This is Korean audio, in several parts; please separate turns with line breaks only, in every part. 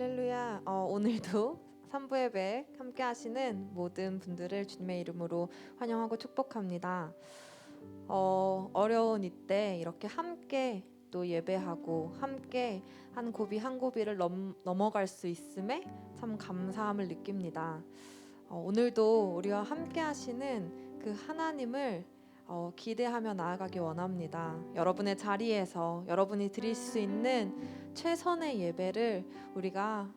할렐루야. 오늘도 3부 예배 함께 하시는 모든 분들을 주님의 이름으로 환영하고 축복합니다. 어려운 이때 이렇게 함께 또 예배하고 함께 한 고비 한 고비를 넘어갈 수 있음에 참 감사함을 느낍니다. 오늘도 우리와 함께 하시는 그 하나님을 기대하며 나아가기 원합니다. 여러분의 자리에서 여러분이 드릴 수 있는 최선의 예배를 우리가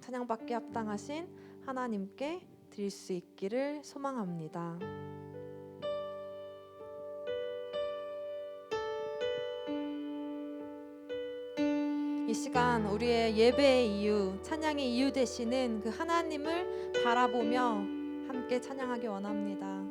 찬양받기 합당하신 하나님께 드릴 수 있기를 소망합니다. 이 시간 우리의 예배의 이유, 찬양의 이유 되시는 그 하나님을 바라보며 함께 찬양하기 원합니다.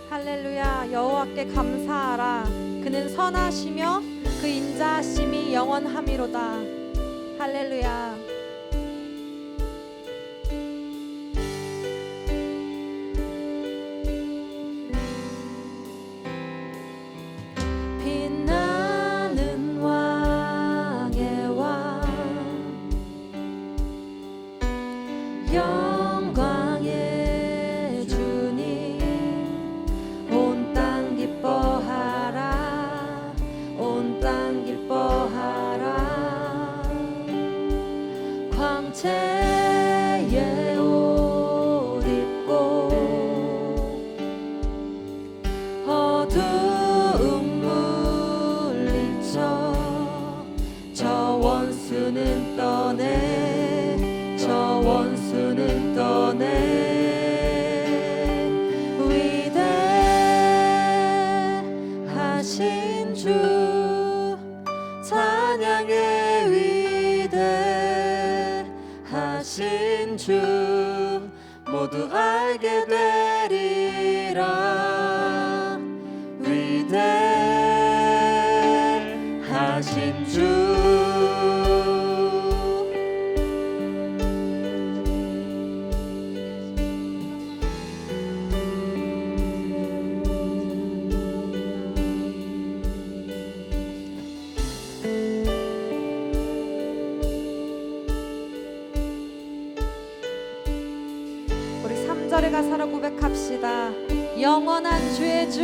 할렐루야. 여호와께 감사하라. 그는 선하시며 그 인자하심이 영원함이로다. 할렐루야. 빛나는 왕의 왕 영광의 주님 온 땅 기뻐하라. 온 땅 기뻐하라. 광채의 옷 입고 어두움 물리쳐 저 원수는 떠내. 저 원수는 떠내. 위대하신 주 찬양의 위대하신 주 모두 알게 되리라. 위대하신 주 우리 3절의 가사로 고백합시다. 영원한 주의 주,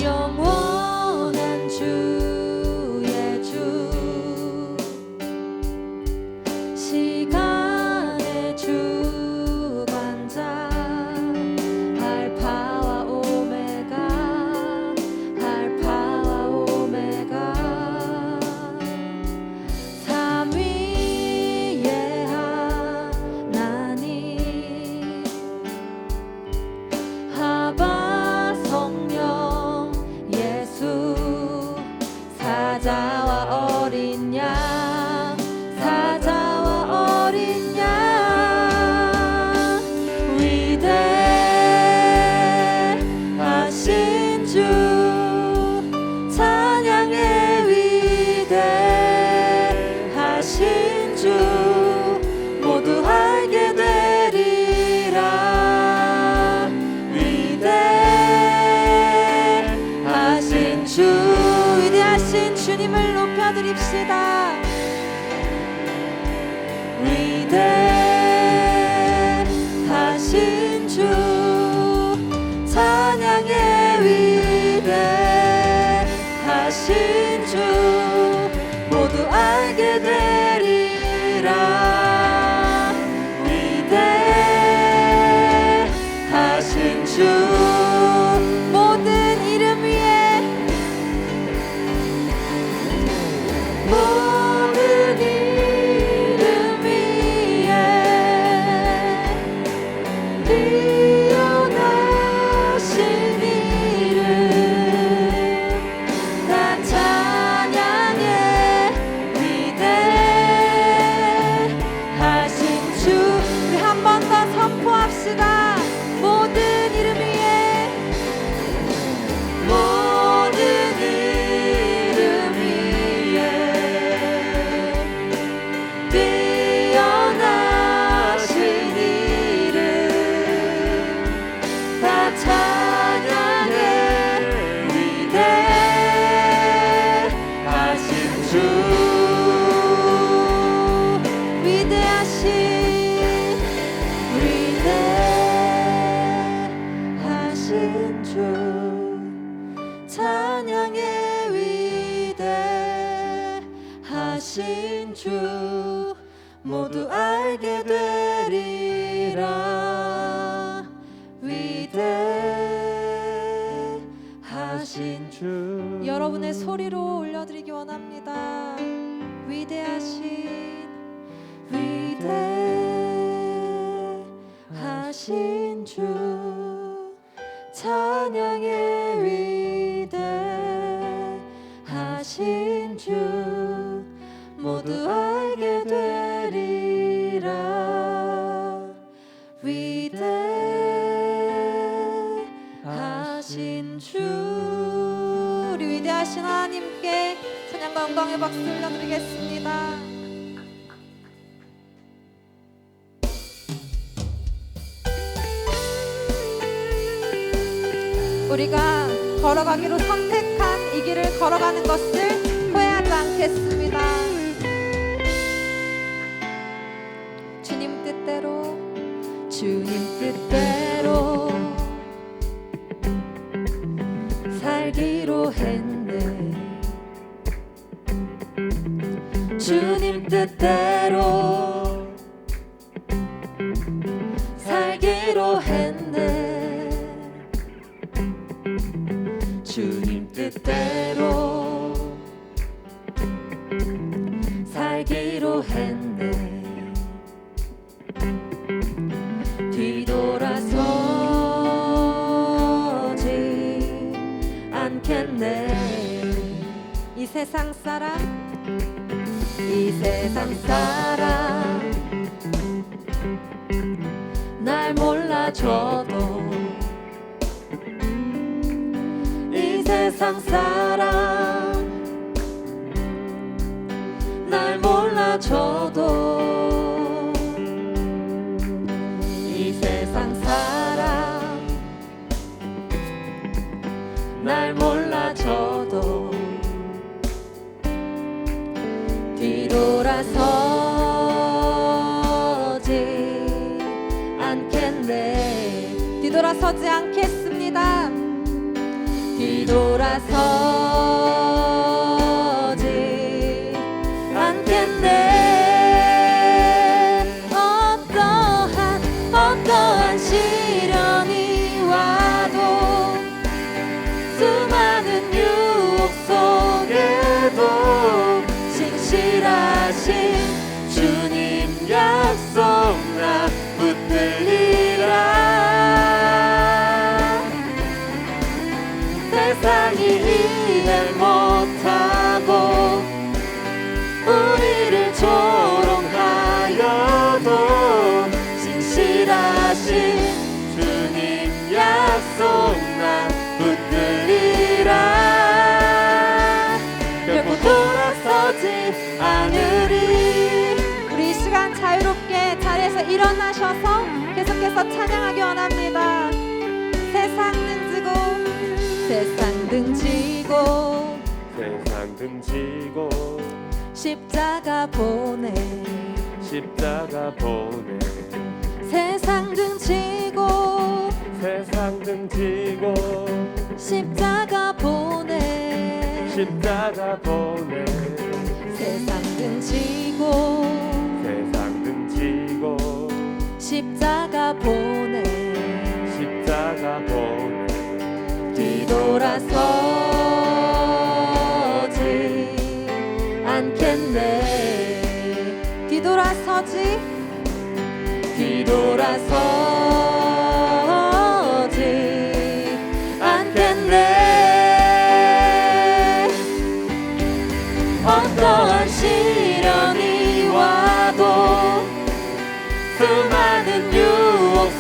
영원한 주의 주, 시간의 주관자, 알파와 오메가, 알파와 오메가, 삼위의 하나님, 아바 성령 예수, 사자와 어린 양, 사자와 어린 양, 위대하신 주 찬양의 위대하신 주 모두 알게 되리라. 위대하신 주, 위대하신 주님을 높여드립시다. 위대하신 주 찬양의 위대하신 주 모두 알게 되리라. 위대하신 주 모든 이름 위에 모든 이름 위에 뛰어나신 이름 다 찬양의 위대하신 주. 우리 한 번 더 선포합시다. 위대하신 주 찬양의 위대하신 주 모두 알게 되리라. 위대하신 주 여러분의 소리로 올려드리기 원합니다. 위대하신 주 찬양의 위대하신 주 모두 알게 되리라. 위대하신 주 우리 위대하신 하나님께 찬양과 영광의 박수 올려드리겠습니다. 우리가 걸어가기로 선택한 이 길을 걸어가는 것을 후회하지 않겠습니다. 주님 뜻대로 살기로 했네. 주님 뜻대로 살기로 했네. 주님 뜻대로 살기로 했네. 뒤돌아서지 않겠네. 이 세상 사람 날 몰라줘도 이 세상 사람 날 몰라줘도 이 세상 사람 날 몰라줘도 뒤돌아서지 않겠네. 뒤돌아서지 않겠습니다. 뒤돌아서지 않겠네. 어떠한 시련이 와도 수많은 유혹 속에도 신실하신 주님 약속 나 붙들리라. 세상이 이해 못하고 우리를 조롱하여도 신실하신 주님 약속 나 붙들리라. 결코 돌아서지 않으리. 우리 이 시간 자유롭게 자리에서 일어나셔서 계속해서 찬양하기 원합니다. 세상 등 지고 십자가 보내 세상 등 지고 십자가 보내 세상 등 지고 십자가 보내 뒤돌아서지 않겠네. 뒤돌아서지 않겠네. 어떠한 시련이 와도 수많은 유혹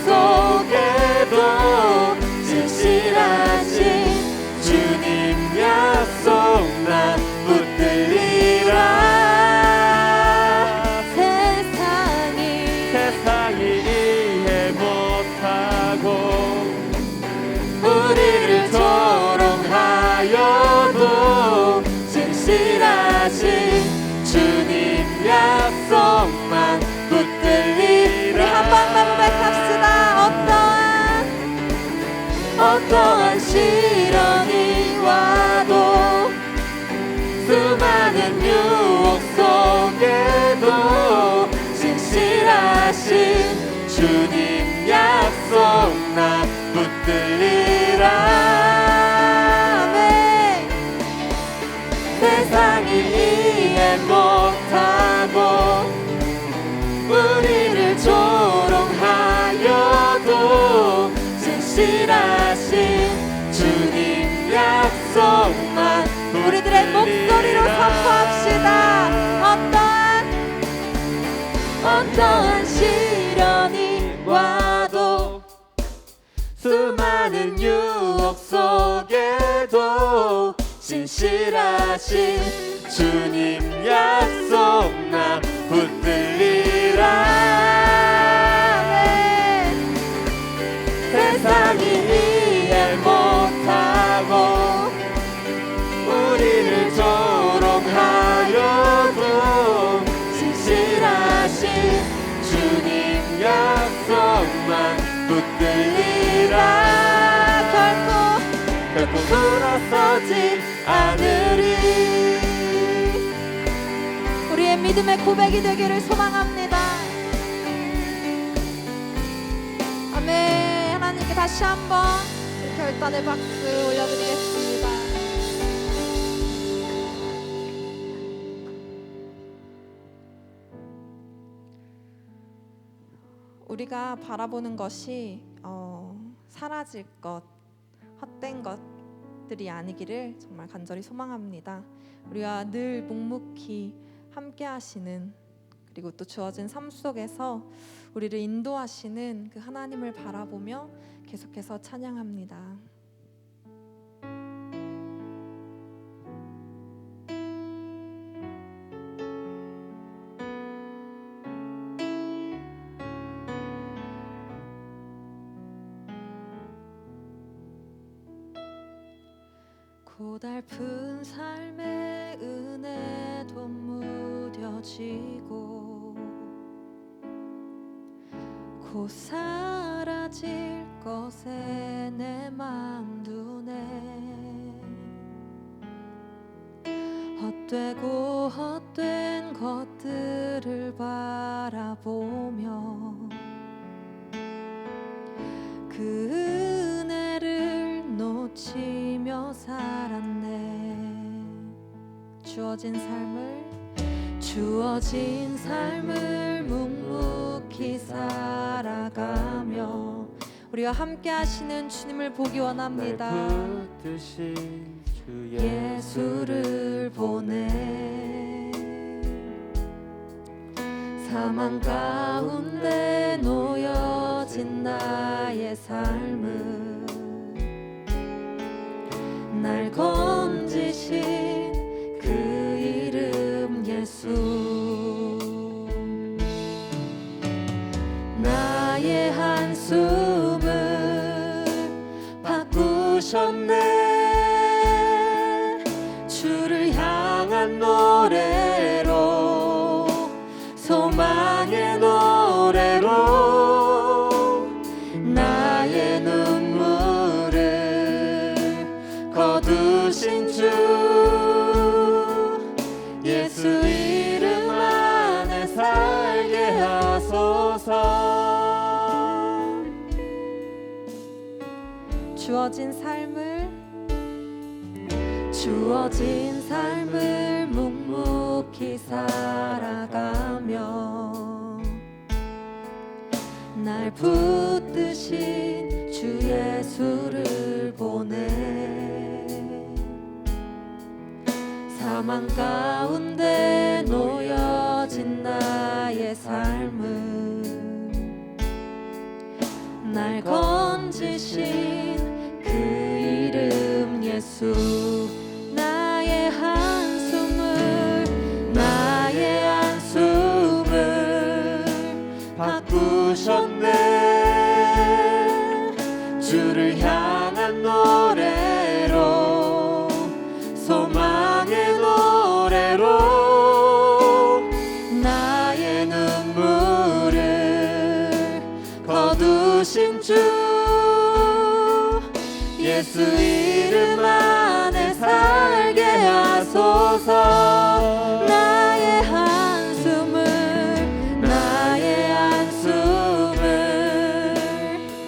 진실하신 주님 약속만
우리들의 목소리로 선포합시다.
어떠한 시련이 와도 수많은 유혹 속에도 진실하신 주님 약속만 붙들리라. 세상이 이해 못하고 우리를 조롱하여도 진실하신 주님 약속만 붙들리라. 결코 돌아서지 않으리.
우리의 믿음의 고백이 되기를 소망합니다. 아멘. 하나님께 다시 한번 결단의 박수 올려드리겠습니다. 우리가 바라보는 것이 사라질 것, 헛된 것들이 아니기를 정말 간절히 소망합니다. 우리와 늘 묵묵히 함께 하시는, 그리고 또 주어진 삶 속에서 우리를 인도하시는 그 하나님을 바라보며 계속해서 찬양합니다. 고달픈 삶의 은혜도 무뎌지고 곧 사라질 것에 내 맘 두네. 헛되고 헛된 것들을 바라보며 그 은혜를 놓치며 살았네. 주어진 삶을 묵묵히 살아가며 우리와 함께 하시는 주님을 보기 원합니다. 예수를 보내 사망 가운데 놓여진 나의 삶을 날 건지신 그 이름 예수. 나의 한숨을 바꾸셨네. 주를 향한 노래로, 소망의 노래로 나의 눈물을 거두신 주 예수 이름 안에 살게 하소서. 주어진 삶을 묵묵히 살아가며 날 붙드신 주 예수를 보내 사망 가운데 놓여진 나의 삶을 날 건지신 그 이름 예수. 나의 한숨을 바꾸셨네. 주를 향한 노래로, 소망의 노래로 나의 눈물을 거두신 주 예수 이름 안에 살게 하소서. 나의 한숨을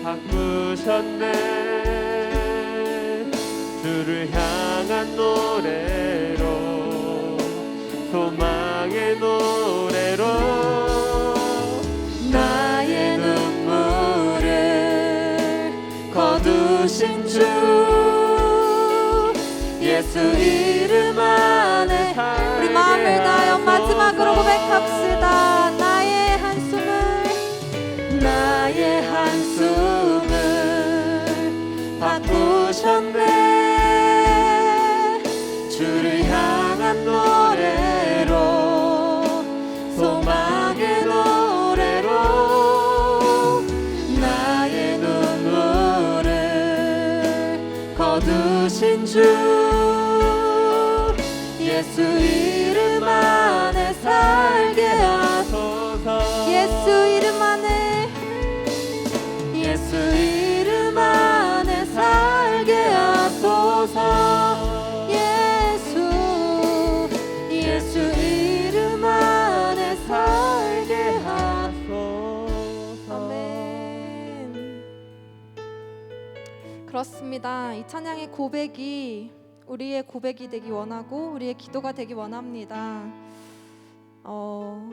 바꾸셨네. 주를 향한 노래로, 소망의 노래로 나의 눈물을 거두
거두신 주 예수 이름 안에
우리 마음을 다하여 마지막으로 고백합시다. 나의 한숨을
바꾸셨네. 주를 향한 노래로 소망의 노래로 나의 눈물을 거두신 주 예수 이름 안에 살게 하소서.
예수 이름 안에
예수 이름 안에 살게 하소서. 예수 이름 안에 살게 하소서.
아멘. 그렇습니다. 이 찬양의 고백이 우리의 고백이 되기 원하고 우리의 기도가 되기 원합니다.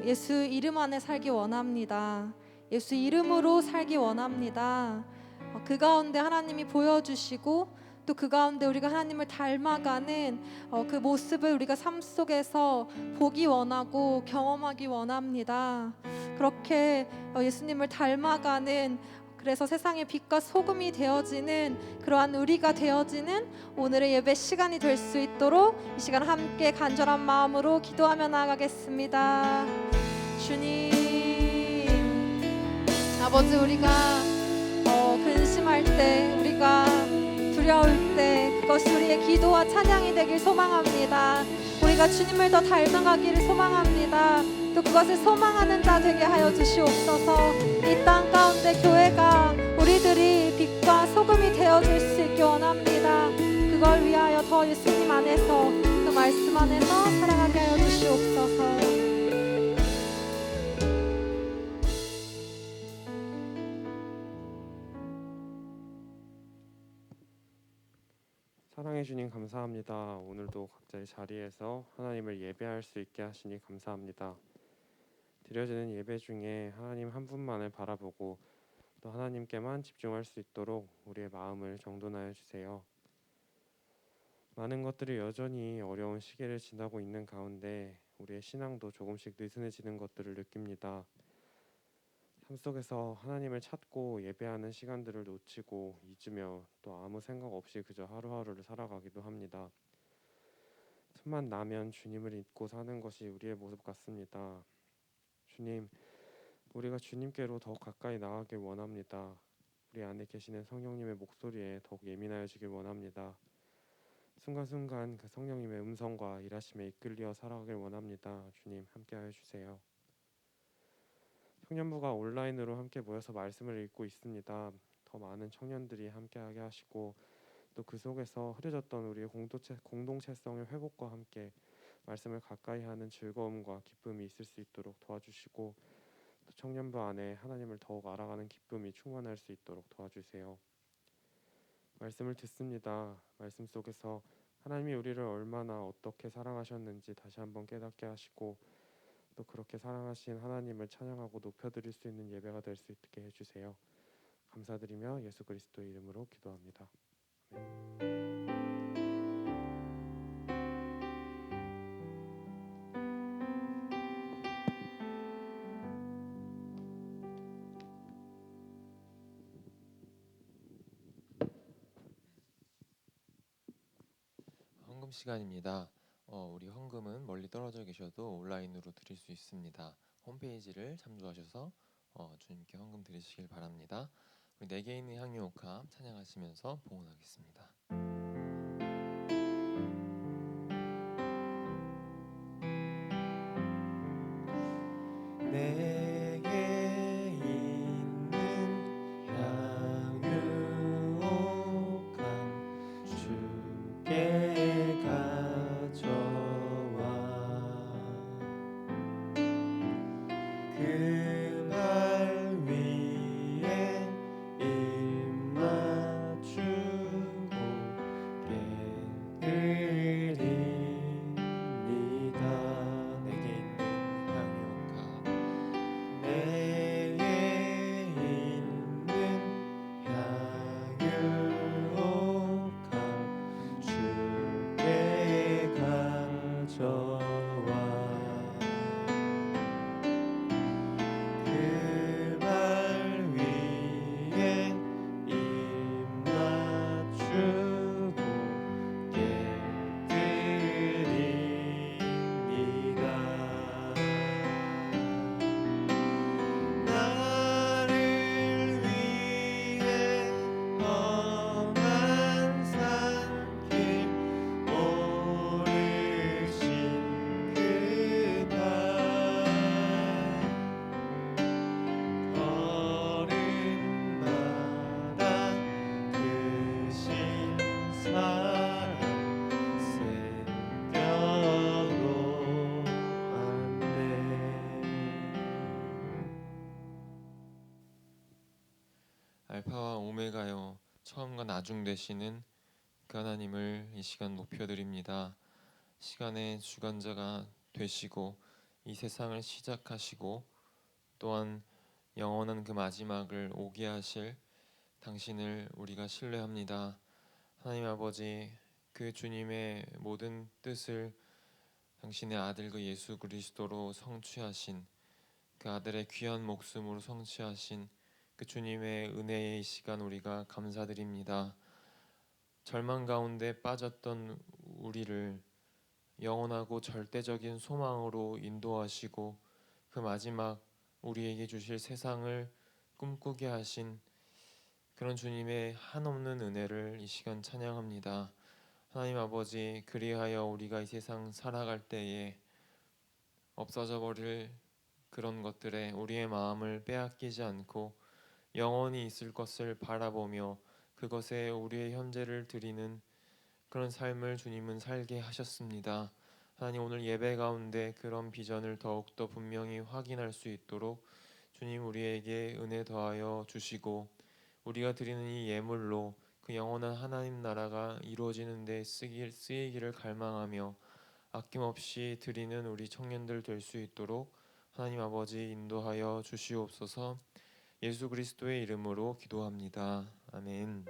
예수 이름 안에 살기 원합니다. 예수 이름으로 살기 원합니다. 그 가운데 하나님이 보여주시고 또 그 가운데 우리가 하나님을 닮아가는 그 모습을 우리가 삶 속에서 보기 원하고 경험하기 원합니다. 그렇게 예수님을 닮아가는, 그래서 세상의 빛과 소금이 되어지는 그러한 우리가 되어지는 오늘의 예배 시간이 될 수 있도록 이 시간 함께 간절한 마음으로 기도하며 나아가겠습니다. 주님, 아버지, 우리가 근심할 때, 우리가 두려울 때 그것이 우리의 기도와 찬양이 되길 소망합니다. 우리가 주님을 더 닮아가기를 소망합니다. 또 그것을 소망하는 자 되게 하여 주시옵소서. 이 땅 가운데 교회가 우리들이 빛과 소금이 되어줄 수 있기 원합니다. 그걸 위하여 더 예수님 안에서, 그 말씀 안에서 살아가게 하여 주시옵소서.
사랑해 주님 감사합니다. 오늘도 각자의 자리에서 하나님을 예배할 수 있게 하시니 감사합니다. 드려지는 예배 중에 하나님 한 분만을 바라보고 또 하나님께만 집중할 수 있도록 우리의 마음을 정돈하여 주세요. 많은 것들이 여전히 어려운 시기를 지나고 있는 가운데 우리의 신앙도 조금씩 느슨해지는 것들을 느낍니다. 삶 속에서 하나님을 찾고 예배하는 시간들을 놓치고 잊으며 또 아무 생각 없이 그저 하루하루를 살아가기도 합니다. 틈만 나면 주님을 잊고 사는 것이 우리의 모습 같습니다. 주님, 우리가 주님께로 더 가까이 나아가길 원합니다. 우리 안에 계시는 성령님의 목소리에 더욱 예민하여지길 원합니다. 순간순간 그 성령님의 음성과 일하심에 이끌려 살아가길 원합니다. 주님, 함께하여 주세요. 청년부가 온라인으로 함께 모여서 말씀을 읽고 있습니다. 더 많은 청년들이 함께하게 하시고 또 그 속에서 흐려졌던 우리의 공동체성의 회복과 함께 말씀을 가까이 하는 즐거움과 기쁨이 있을 수 있도록 도와주시고 또 청년부 안에 하나님을 더욱 알아가는 기쁨이 충만할 수 있도록 도와주세요. 말씀을 듣습니다. 말씀 속에서 하나님이 우리를 얼마나 어떻게 사랑하셨는지 다시 한번 깨닫게 하시고 또 그렇게 사랑하신 하나님을 찬양하고 높여드릴 수 있는 예배가 될 수 있게 해주세요. 감사드리며 예수 그리스도의 이름으로 기도합니다. 아멘.
헌금 시간입니다. 우리 헌금은 멀리 떨어져 계셔도 온라인으로 드릴 수 있습니다. 홈페이지를 참조하셔서 주님께 헌금 드리시길 바랍니다. 우리 내게 있는 향유 옥합 찬양하시면서 봉헌하겠습니다.
내게 있는 향유 옥합 주께 가져와 그 발 위에 입 맞추고
알파와 오메가요 처음과 나중 되시는 그 하나님을 이 시간 높여드립니다. 시간의 주관자가 되시고 이 세상을 시작하시고 또한 영원한 그 마지막을 오게 하실 당신을 우리가 신뢰합니다. 하나님 아버지, 그 주님의 모든 뜻을 당신의 아들 그 예수 그리스도로 성취하신, 그 아들의 귀한 목숨으로 성취하신 그 주님의 은혜의 이 시간 우리가 감사드립니다. 절망 가운데 빠졌던 우리를 영원하고 절대적인 소망으로 인도하시고 그 마지막 우리에게 주실 세상을 꿈꾸게 하신 그런 주님의 한없는 은혜를 이 시간 찬양합니다. 하나님 아버지, 그리하여 우리가 이 세상 살아갈 때에 없어져 버릴 그런 것들에 우리의 마음을 빼앗기지 않고 영원히 있을 것을 바라보며 그것에 우리의 현재를 드리는 그런 삶을 주님은 살게 하셨습니다. 하나님, 오늘 예배 가운데 그런 비전을 더욱더 분명히 확인할 수 있도록 주님 우리에게 은혜 더하여 주시고 우리가 드리는 이 예물로 그 영원한 하나님 나라가 이루어지는 데 쓰이기를 갈망하며 아낌없이 드리는 우리 청년들 될 수 있도록 하나님 아버지 인도하여 주시옵소서. 예수 그리스도의 이름으로 기도합니다. 아멘.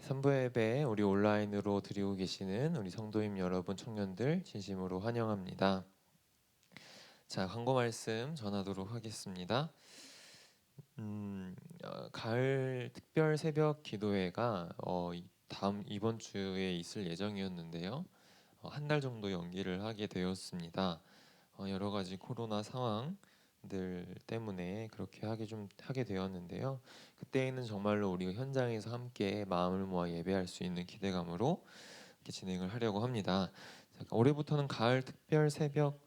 선부 예배 우리 온라인으로 드리고 계시는 우리 성도님 여러분, 청년들 진심으로 환영합니다. 자, 광고 말씀 전하도록 하겠습니다. 가을 특별 새벽 기도회가 이번 주에 있을 예정이었는데요. 한 달 정도 연기를 하게 되었습니다. 여러 가지 코로나 상황들 때문에 그렇게 하게 되었는데요. 그때에는 정말로 우리가 현장에서 함께 마음을 모아 예배할 수 있는 기대감으로 이렇게 진행을 하려고 합니다. 올해부터는 가을 특별 새벽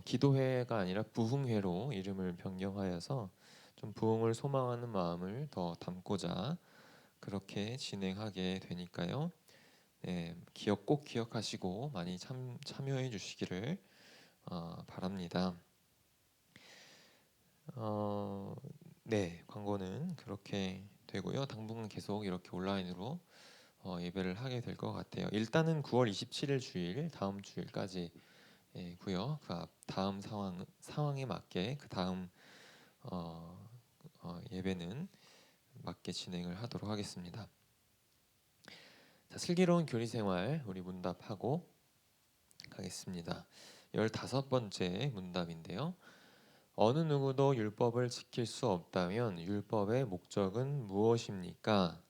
기도회가 아니라 부흥회로 이름을 변경하여서 좀 부흥을 소망하는 마음을 더 담고자 그렇게 진행하게 되니까요. 네, 꼭 기억하시고 많이 참여해 주시기를 바랍니다. 네, 광고는 그렇게 되고요. 당분간 계속 이렇게 온라인으로 예배를 하게 될 것 같아요. 일단은 9월 27일 주일, 다음 주일까지 고요. 그 다음 상황에 맞게 그 다음 예배는 맞게 진행을 하도록 하겠습니다. 자, 슬기로운 교리 생활 우리 문답하고 가겠습니다. 15번째 문답인데요. 어느 누구도 율법을 지킬 수 없다면 율법의 목적은 무엇입니까?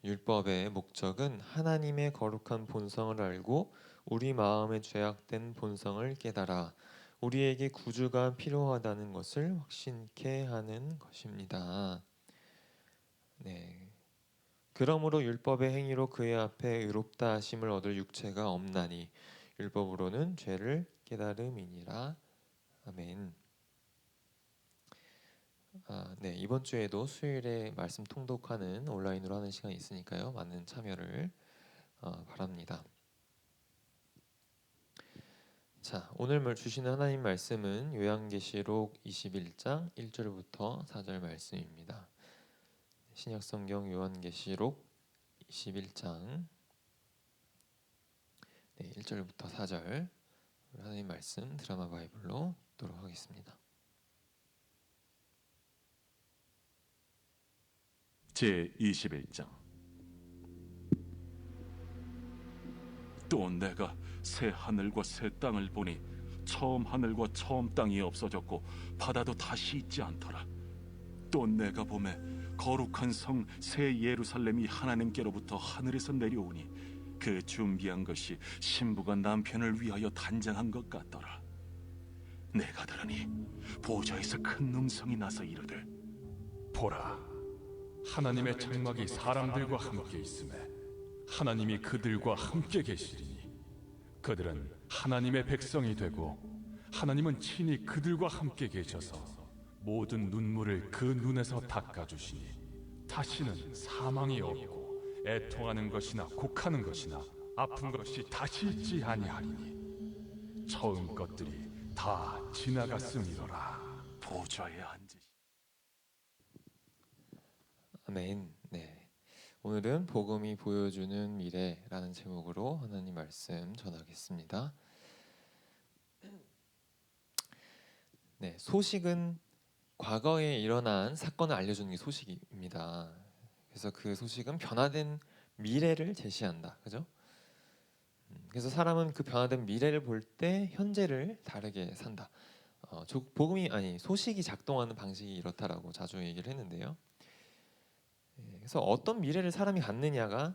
율법의 목적은 하나님의 거룩한 본성을 알고 우리 마음에 죄악된 본성을 깨달아 우리에게 구주가 필요하다는 것을 확신케 하는 것입니다. 네. 그러므로 율법의 행위로 그의 앞에 의롭다 하심을 얻을 육체가 없나니 율법으로는 죄를 깨달음이니라. 아멘. 네, 이번 주에도 수요일에 말씀 통독하는 온라인으로 하는 시간이 있으니까요. 많은 참여를 바랍니다. 자, 오늘 주시는 하나님 말씀은 요한계시록 21장 1절부터 4절 말씀입니다. 신약성경 요한계시록 21장 1절부터 4절 하나님 말씀 드라마 바이블로 듣도록 하겠습니다.
제21장. 또 내가 새 하늘과 새 땅을 보니 처음 하늘과 처음 땅이 없어졌고 바다도 다시 있지 않더라. 또 내가 보매 거룩한 성 새 예루살렘이 하나님께로부터 하늘에서 내려오니 그 준비한 것이 신부가 남편을 위하여 단장한 것 같더라. 내가 들으니 보좌에서 큰 음성이 나서 이르되,
보라, 하나님의 장막이 사람들과 함께 있음에 하나님이 그들과 함께 계시리니 그들은 하나님의 백성이 되고 하나님은 친히 그들과 함께 계셔서 모든 눈물을 그 눈에서 닦아주시니 다시는 사망이 없고 애통하는 것이나 곡하는 것이나 아픈 것이 다시 있지 아니하리니 처음 것들이 다 지나갔음이로라.
보좌에 앉으시.
아멘. 네. 오늘은 복음이 보여주는 미래라는 제목으로 하나님 말씀 전하겠습니다. 네, 소식은 과거에 일어난 사건을 알려주는 게 소식입니다. 그래서 그 소식은 변화된 미래를 제시한다. 그죠? 그래서 사람은 그 변화된 미래를 볼 때 현재를 다르게 산다. 복음이 아니 소식이 작동하는 방식이 이렇다라고 자주 얘기를 했는데요. 그래서 어떤 미래를 사람이 갖느냐가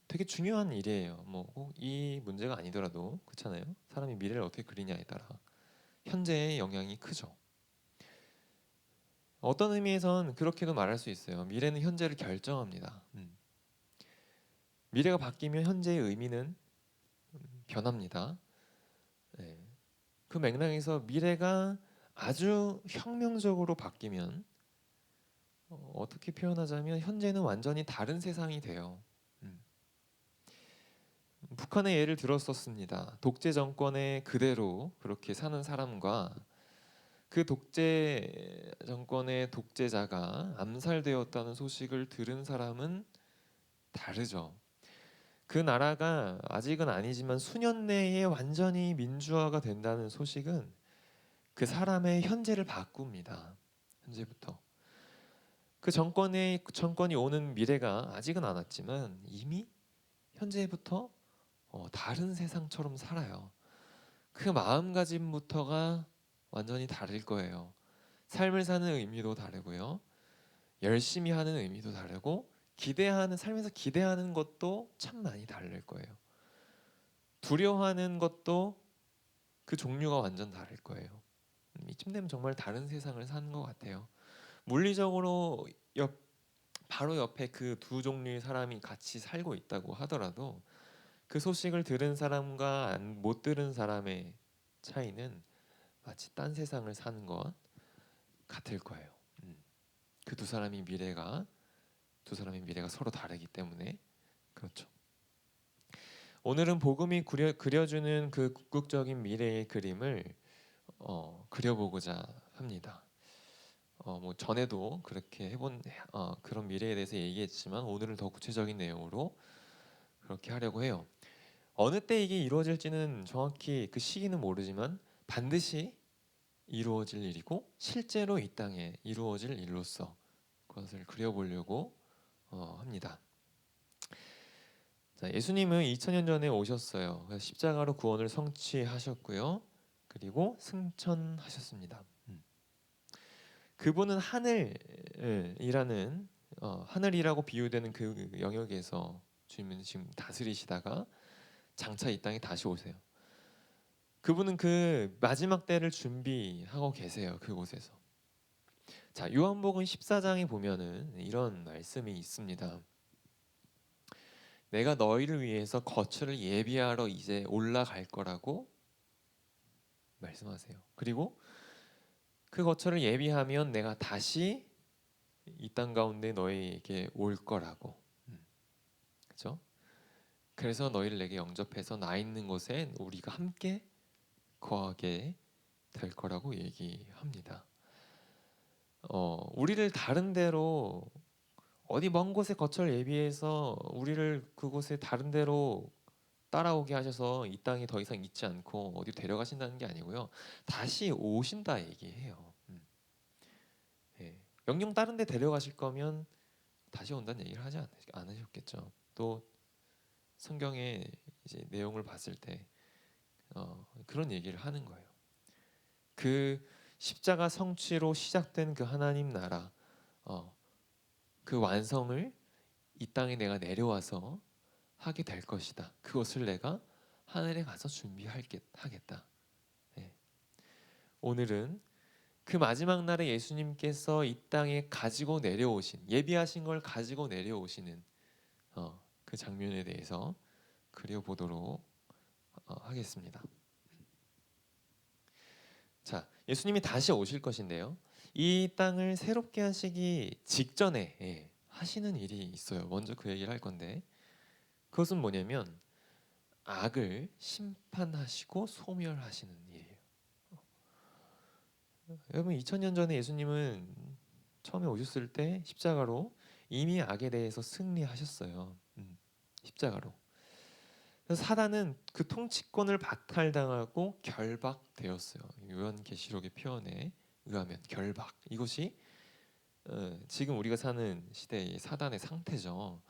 되게 중요한 일이에요. 뭐 꼭 이 문제가 아니더라도 그렇잖아요. 사람이 미래를 어떻게 그리냐에 따라 현재의 영향이 크죠. 어떤 의미에선 그렇게도 말할 수 있어요. 미래는 현재를 결정합니다. 미래가 바뀌면 현재의 의미는 변합니다. 네. 그 맥락에서 미래가 아주 혁명적으로 바뀌면 어떻게 표현하자면 현재는 완전히 다른 세상이 돼요. 북한의 예를 들었었습니다. 독재 정권에 그대로 그렇게 사는 사람과 그 독재 정권의 독재자가 암살되었다는 소식을 들은 사람은 다르죠. 그 나라가 아직은 아니지만 수년 내에 완전히 민주화가 된다는 소식은 그 사람의 현재를 바꿉니다. 현재부터. 그 정권이 오는 미래가 아직은 안 왔지만 이미 현재부터 다른 세상처럼 살아요. 그 마음가짐부터가 완전히 다를 거예요. 삶을 사는 의미도 다르고요. 열심히 하는 의미도 다르고 삶에서 기대하는 것도 참 많이 다를 거예요. 두려워하는 것도 그 종류가 완전 다를 거예요. 이쯤 되면 정말 다른 세상을 사는 것 같아요. 물리적으로 바로 옆에 그 두 종류의 사람이 같이 살고 있다고 하더라도 그 소식을 들은 사람과 못 들은 사람의 차이는 마치 딴 세상을 사는 것 같을 거예요. 그 두 사람의 미래가 서로 다르기 때문에 그렇죠. 오늘은 복음이 그려주는 그 궁극적인 미래의 그림을 그려보고자 합니다. 뭐 전에도 그렇게 해본 그런 미래에 대해서 얘기했지만 오늘은 더 구체적인 내용으로 그렇게 하려고 해요. 어느 때 이게 이루어질지는 정확히 그 시기는 모르지만 반드시 이루어질 일이고 실제로 이 땅에 이루어질 일로서 그것을 그려보려고 합니다. 자, 예수님은 2000년 전에 오셨어요. 그래서 십자가로 구원을 성취하셨고요. 그리고 승천하셨습니다. 그분은 하늘이라고 비유되는 그 영역에서 주님은 지금 다스리시다가 장차 이 땅에 다시 오세요. 그분은 그 마지막 때를 준비하고 계세요. 그곳에서. 자, 요한복음 14장에 보면은 이런 말씀이 있습니다. 내가 너희를 위해서 거처를 예비하러 이제 올라갈 거라고 말씀하세요. 그리고 그 거처를 예비하면 내가 다시 이 땅 가운데 너희에게 올 거라고. 그렇죠? 그래서 너희를 내게 영접해서 나 있는 곳에 우리가 함께 거하게 될 거라고 얘기합니다. 우리를 다른 데로 어디 먼 곳에 거처를 예비해서 우리를 그곳에 다른 데로 따라오게 하셔서 이 땅에 더 이상 있지 않고 어디 데려가신다는 게 아니고요. 다시 오신다 얘기해요. 예. 영영 다른 데 데려가실 거면 다시 온다는 얘기를 하지 않으셨겠죠. 또 성경의 이제 내용을 봤을 때 그런 얘기를 하는 거예요. 그 십자가 성취로 시작된 그 하나님 나라 그 완성을 이 땅에 내가 내려와서 하게 될 것이다. 그것을 내가 하늘에 가서 준비하겠다. 네. 오늘은 그 마지막 날에 예수님께서 이 땅에 가지고 내려오신 예비하신 걸 가지고 내려오시는 그 장면에 대해서 그려보도록 하겠습니다. 자, 예수님이 다시 오실 것인데요. 이 땅을 새롭게 하시기 직전에 하시는 일이 있어요. 먼저 그 얘기를 할 건데 그것은 뭐냐면 악을 심판하시고 소멸하시는 일이에요. 여러분 2000년 전에 예수님은 처음에 오셨을 때 십자가로 이미 악에 대해서 승리하셨어요. 십자가로. 그래서 사단은 그 통치권을 박탈당하고 결박되었어요. 요한계시록의 표현에 의하면 결박. 이것이 지금 우리가 사는 시대의 사단의 상태죠.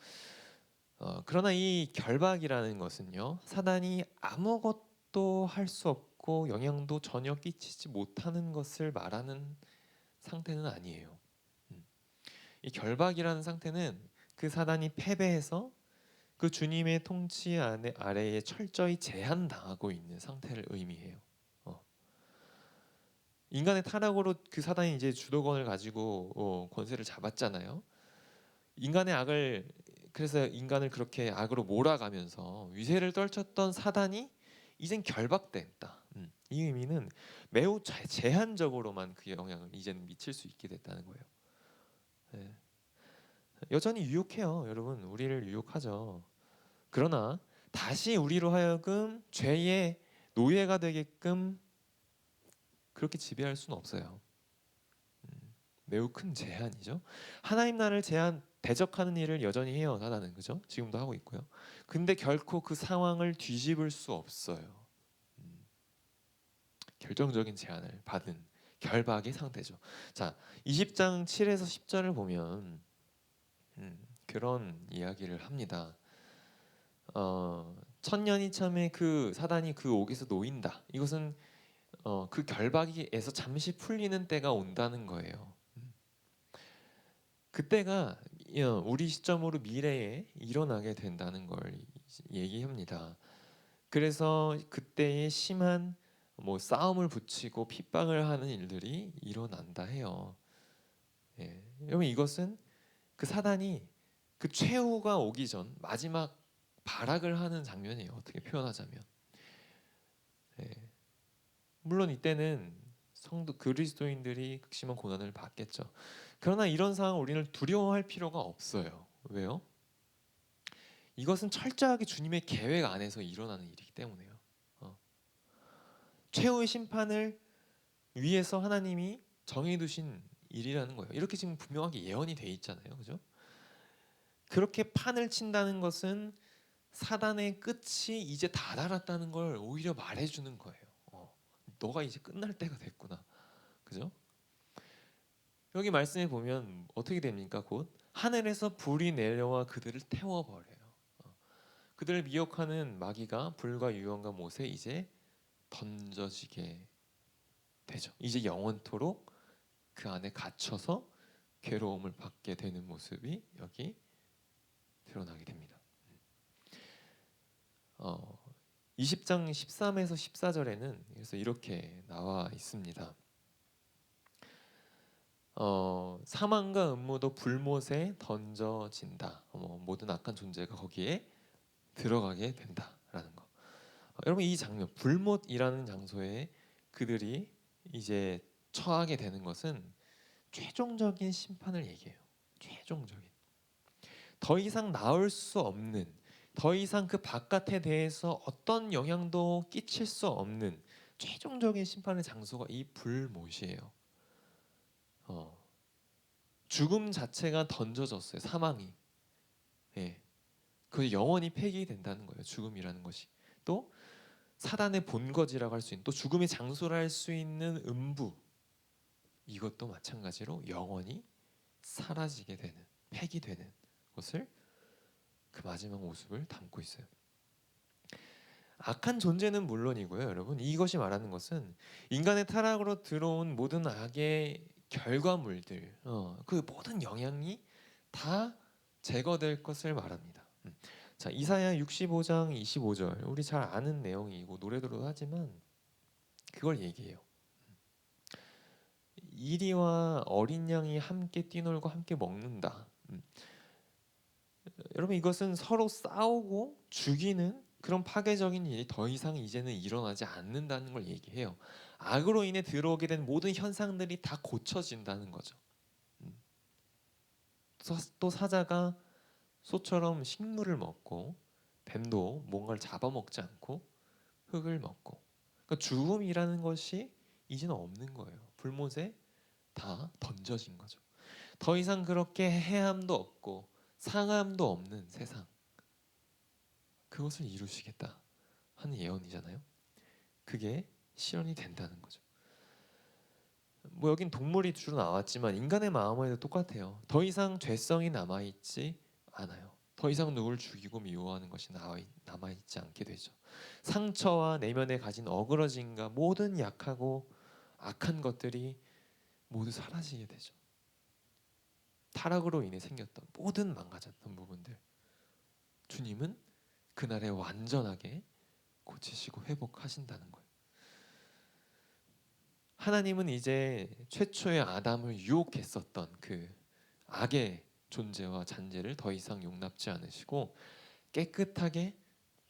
그러나 이 결박이라는 것은요, 사단이 아무것도 할 수 없고 영향도 전혀 끼치지 못하는 것을 말하는 상태는 아니에요. 이 결박이라는 상태는 그 사단이 패배해서 그 주님의 통치 아래에 철저히 제한당하고 있는 상태를 의미해요. 인간의 타락으로 그 사단이 이제 주도권을 가지고 권세를 잡았잖아요. 인간의 악을, 그래서 인간을 그렇게 악으로 몰아가면서 위세를 떨쳤던 사단이 이젠 결박됐다. 이 의미는 매우 제한적으로만 그 영향을 이제는 미칠 수 있게 됐다는 거예요. 네. 여전히 유혹해요, 여러분. 우리를 유혹하죠. 그러나 다시 우리로 하여금 죄의 노예가 되게끔 그렇게 지배할 수는 없어요. 매우 큰 제한이죠. 하나님 나라를 대적하는 일을 여전히 해요, 사단은. 그죠? 지금도 하고 있고요. 근데 결코 그 상황을 뒤집을 수 없어요. 결정적인 제한을 받은 결박의 상태죠. 자, 20장 7에서 10절을 보면 그런 이야기를 합니다. 천년이 참에 그 사단이 그 옥에서 놓인다. 이것은 그 결박에서 잠시 풀리는 때가 온다는 거예요. 그때가 우리 시점으로 미래에 일어나게 된다는 걸 얘기합니다. 그래서 그때의 심한 싸움을 붙이고 핍박을 하는 일들이 일어난다 해요. 예. 여러분 이것은 그 사단이 그 최후가 오기 전 마지막 발악을 하는 장면이에요. 어떻게 표현하자면. 예. 물론 이때는 성도 그리스도인들이 극심한 고난을 받겠죠. 그러나 이런 상황 우리는 두려워할 필요가 없어요. 왜요? 이것은 철저하게 주님의 계획 안에서 일어나는 일이기 때문에요. 최후의 심판을 위해서 하나님이 정해두신 일이라는 거예요. 이렇게 지금 분명하게 예언이 돼 있잖아요, 그죠? 그렇게 판을 친다는 것은 사단의 끝이 이제 다다랐다는 걸 오히려 말해주는 거예요. 너가 이제 끝날 때가 됐구나, 그죠? 여기 말씀에 보면 어떻게 됩니까? 곧 하늘에서 불이 내려와 그들을 태워버려요. 그들을 미혹하는 마귀가 불과 유황과 못에 이제 던져지게 되죠. 이제 영원토록 그 안에 갇혀서 괴로움을 받게 되는 모습이 여기 드러나게 됩니다. 20장 13에서 14절에는 그래서 이렇게 나와 있습니다. 사망과 음모도 불못에 던져진다. 모든 악한 존재가 거기에 들어가게 된다라는 거. 여러분 이 장면, 불못이라는 장소에 그들이 이제 처하게 되는 것은 최종적인 심판을 얘기해요. 최종적인. 더 이상 나올 수 없는, 더 이상 그 바깥에 대해서 어떤 영향도 끼칠 수 없는 최종적인 심판의 장소가 이 불못이에요. 죽음 자체가 던져졌어요. 사망이. 예. 그 영원히 폐기된다는 거예요. 죽음이라는 것이. 또 사단의 본거지라고 할 수 있는, 또 죽음의 장소라 할 수 있는 음부, 이것도 마찬가지로 영원히 사라지게 되는, 폐기되는 것을 그 마지막 모습을 담고 있어요. 악한 존재는 물론이고요, 여러분. 이것이 말하는 것은 인간의 타락으로 들어온 모든 악의 결과물들, 그 모든 영향이 다 제거될 것을 말합니다. 자, 이사야 65장 25절, 우리 잘 아는 내용이고 노래도도 하지만 그걸 얘기해요. 이리와 어린 양이 함께 뛰놀고 함께 먹는다. 여러분 이것은 서로 싸우고 죽이는 그런 파괴적인 일이 더 이상 이제는 일어나지 않는다는 걸 얘기해요. 악으로 인해 들어오게 된 모든 현상들이 다 고쳐진다는 거죠. 또 사자가 소처럼 식물을 먹고 뱀도 뭔가를 잡아먹지 않고 흙을 먹고, 그러니까 죽음이라는 것이 이제는 없는 거예요. 불못에 다 던져진 거죠. 더 이상 그렇게 해함도 없고 상함도 없는 세상, 그것을 이루시겠다 하는 예언이잖아요. 그게 실현이 된다는 거죠. 뭐 여긴 동물이 주로 나왔지만 인간의 마음에도 똑같아요. 더 이상 죄성이 남아있지 않아요. 더 이상 누굴 죽이고 미워하는 것이 남아있지 않게 되죠. 상처와 내면에 가진 어그러짐과 모든 약하고 악한 것들이 모두 사라지게 되죠. 타락으로 인해 생겼던 모든 망가졌던 부분들, 주님은 그날에 완전하게 고치시고 회복하신다는 거예요. 하나님은 이제 최초의 아담을 유혹했었던 그 악의 존재와 잔재를 더 이상 용납지 않으시고 깨끗하게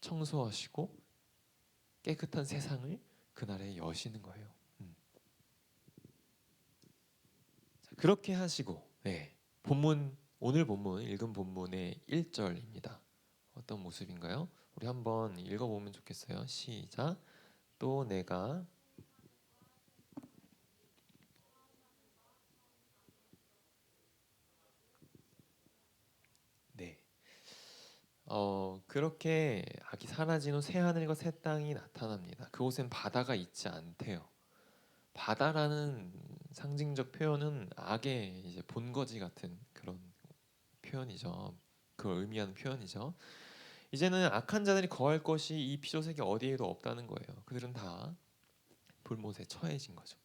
청소하시고 깨끗한 세상을 그날에 여시는 거예요. 자, 그렇게 하시고, 오늘 본문 읽은 본문의 1절입니다. 어떤 모습인가요? 우리 한번 읽어보면 좋겠어요. 시작. 또 내가 그렇게 악이 사라진 후 새 하늘과 새 땅이 나타납니다. 그곳엔 바다가 있지 않대요. 바다라는 상징적 표현은 악의 이제 본거지 같은 그런 표현이죠. 그걸 의미하는 표현이죠. 이제는 악한 자들이 거할 것이 이 피조세계 어디에도 없다는 거예요. 그들은 다 불못에 처해진 거죠.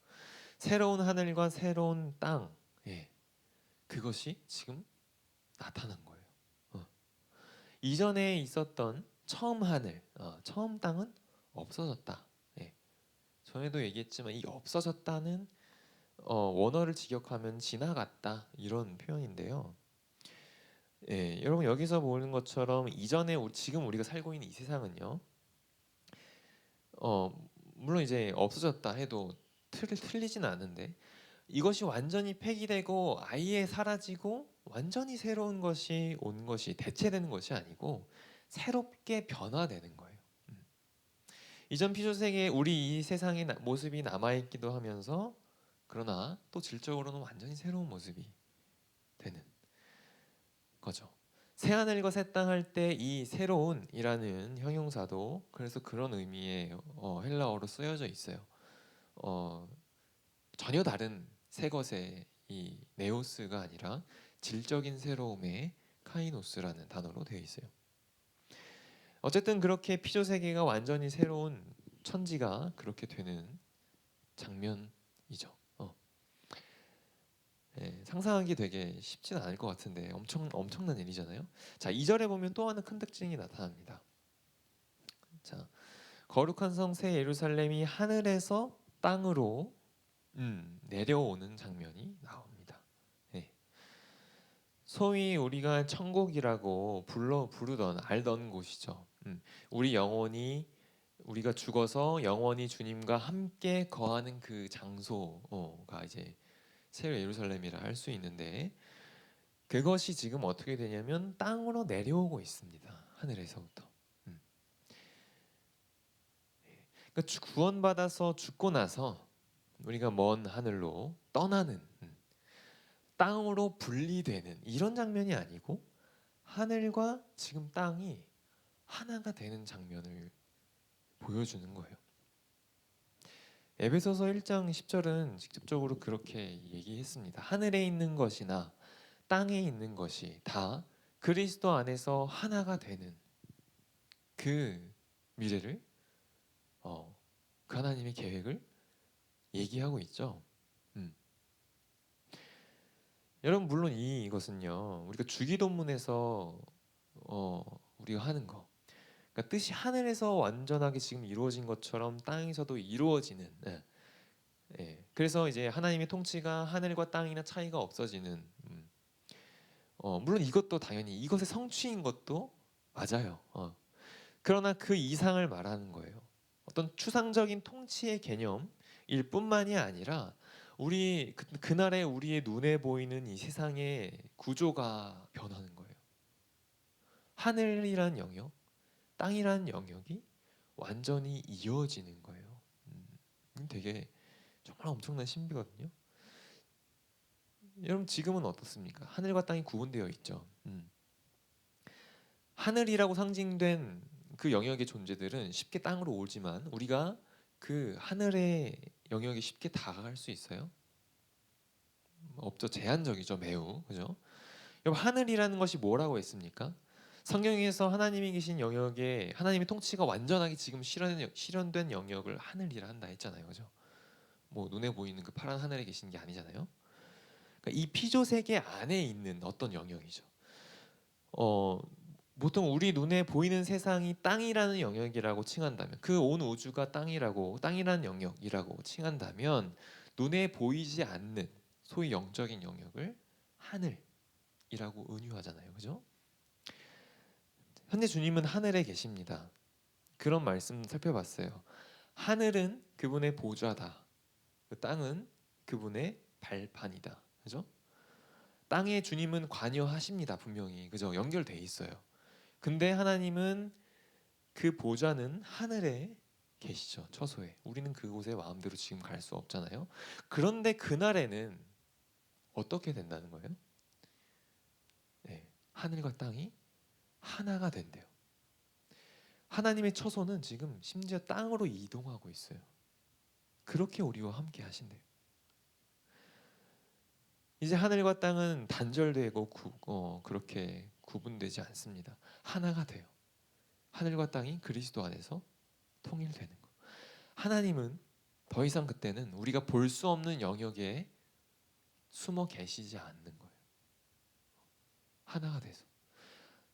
새로운 하늘과 새로운 땅, 그것이 지금 나타난 거예요. 이전에 있었던 처음 하늘, 처음 땅은 없어졌다. 전에도 얘기했지만 이 없어졌다는 원어를 직역하면 지나갔다 이런 표현인데요. 여러분 여기서 보는 것처럼 이전에 지금 우리가 살고 있는 이 세상은요, 물론 이제 없어졌다 해도 틀리진 않은데 이것이 완전히 폐기되고 아예 사라지고 완전히 새로운 것이 온 것이 대체되는 것이 아니고 새롭게 변화되는 거예요. 이전 피조세계에 우리 이 세상의 모습이 남아있기도 하면서 그러나 또 질적으로는 완전히 새로운 모습이 되는 거죠. 새 하늘과 새 땅 할 때 이 새로운이라는 형용사도 그래서 그런 의미의 헬라어로 쓰여져 있어요. 전혀 다른 새 것의 이 네오스가 아니라 질적인 새로움의 카이노스라는 단어로 되어 있어요. 어쨌든 그렇게 피조 세계가 완전히 새로운 천지가 그렇게 되는 장면이죠. 상상하기 되게 쉽지는 않을 것 같은데 엄청난 일이잖아요. 자, 2절에 보면 또 하나 큰 특징이 나타납니다. 자, 거룩한 성 새 예루살렘이 하늘에서 땅으로 내려오는 장면이 나옵니다. 소위 우리가 천국이라고 부르던 알던 곳이죠. 우리가 죽어서 영원히 주님과 함께 거하는 그 장소가 이제 새 예루살렘이라 할 수 있는데 그것이 지금 어떻게 되냐면 땅으로 내려오고 있습니다. 하늘에서부터. 그러니까 구원받아서 죽고 나서 우리가 먼 하늘로 떠나는, 땅으로 분리되는 이런 장면이 아니고 하늘과 지금 땅이 하나가 되는 장면을 보여주는 거예요. 에베소서 1장 10절은 직접적으로 그렇게 얘기했습니다. 하늘에 있는 것이나 땅에 있는 것이 다 그리스도 안에서 하나가 되는 그 미래를, 그 하나님의 계획을 얘기하고 있죠. 여러분 물론 이것은요 우리가 주기도문에서 우리가 하는 거, 그러니까 뜻이 하늘에서 완전하게 지금 이루어진 것처럼 땅에서도 이루어지는, 그래서 이제 하나님의 통치가 하늘과 땅이나 차이가 없어지는, 물론 이것도 당연히 이것의 성취인 것도 맞아요. 그러나 그 이상을 말하는 거예요. 어떤 추상적인 통치의 개념일 뿐만이 아니라 우리 그날에 우리의 눈에 보이는 이 세상의 구조가 변하는 거예요. 하늘이란 영역, 땅이라는 영역이 완전히 이어지는 거예요. 되게 정말 엄청난 신비거든요. 여러분 지금은 어떻습니까? 하늘과 땅이 구분되어 있죠. 하늘이라고 상징된 그 영역의 존재들은 쉽게 땅으로 오지만 우리가 그 하늘의 영역에 쉽게 다가갈 수 있어요? 없죠. 제한적이죠. 매우. 그죠? 여러분 하늘이라는 것이 뭐라고 했습니까? 성경에서 하나님이 계신 영역에 하나님의 통치가 완전하게 지금 실현된 영역을 하늘이라 한다 했잖아요. 그죠? 뭐 눈에 보이는 그 파란 하늘에 계신 게 아니잖아요. 그러니까 이 피조 세계 안에 있는 어떤 영역이죠. 보통 우리 눈에 보이는 세상이 땅이라는 영역이라고 칭한다면, 그 온 우주가 땅이라는 영역이라고 칭한다면, 눈에 보이지 않는 소위 영적인 영역을 하늘이라고 은유하잖아요. 그죠? 현재 주님은 하늘에 계십니다. 그런 말씀 살펴봤어요. 하늘은 그분의 보좌다. 그 땅은 그분의 발판이다. 그죠? 땅에 주님은 관여하십니다. 분명히. 그죠? 연결돼 있어요. 근데 하나님은 그 보좌는 하늘에 계시죠. 처소에. 우리는 그곳에 마음대로 지금 갈 수 없잖아요. 그런데 그날에는 어떻게 된다는 거예요? 네, 하늘과 땅이 하나가 된대요. 하나님의 처소는 지금 심지어 땅으로 이동하고 있어요. 그렇게 우리와 함께 하신대요. 이제 하늘과 땅은 단절되고 그렇게 구분되지 않습니다. 하나가 돼요. 하늘과 땅이 그리스도 안에서 통일되는 거. 하나님은 더 이상 그때는 우리가 볼 수 없는 영역에 숨어 계시지 않는 거예요. 하나가 돼서.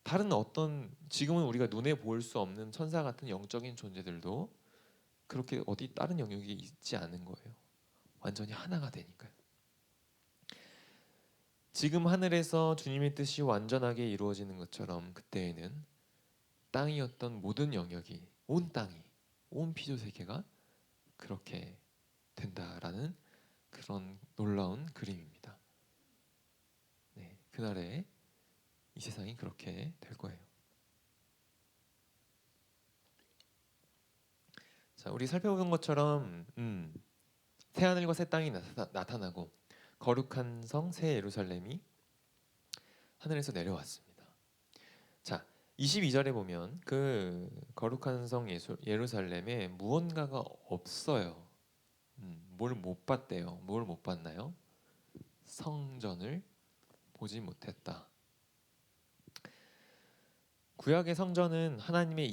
다른 어떤 지금은 우리가 눈에 보일 수 없는 천사 같은 영적인 존재들도 그렇게 어디 다른 영역에 있지 않은 거예요. 완전히 하나가 되니까요. 지금 하늘에서 주님의 뜻이 완전하게 이루어지는 것처럼 그때에는 땅이었던 모든 영역이, 온 땅이, 온 피조 세계가 그렇게 된다라는 그런 놀라운 그림입니다. 네, 그날에 이 세상이 그렇게 될 거예요. 자, 우리 살펴본 것처럼 새 하늘과 새 땅이 나타나고 거룩한 성 새 예루살렘이 하늘에서 내려왔습니다. 자, 22절에 보면 그 거룩한 성 예루살렘에 무언가가 없어요. 뭘 못 봤대요. 뭘 못 봤나요? 성전을 보지 못했다. 구약의 성전은 하나님의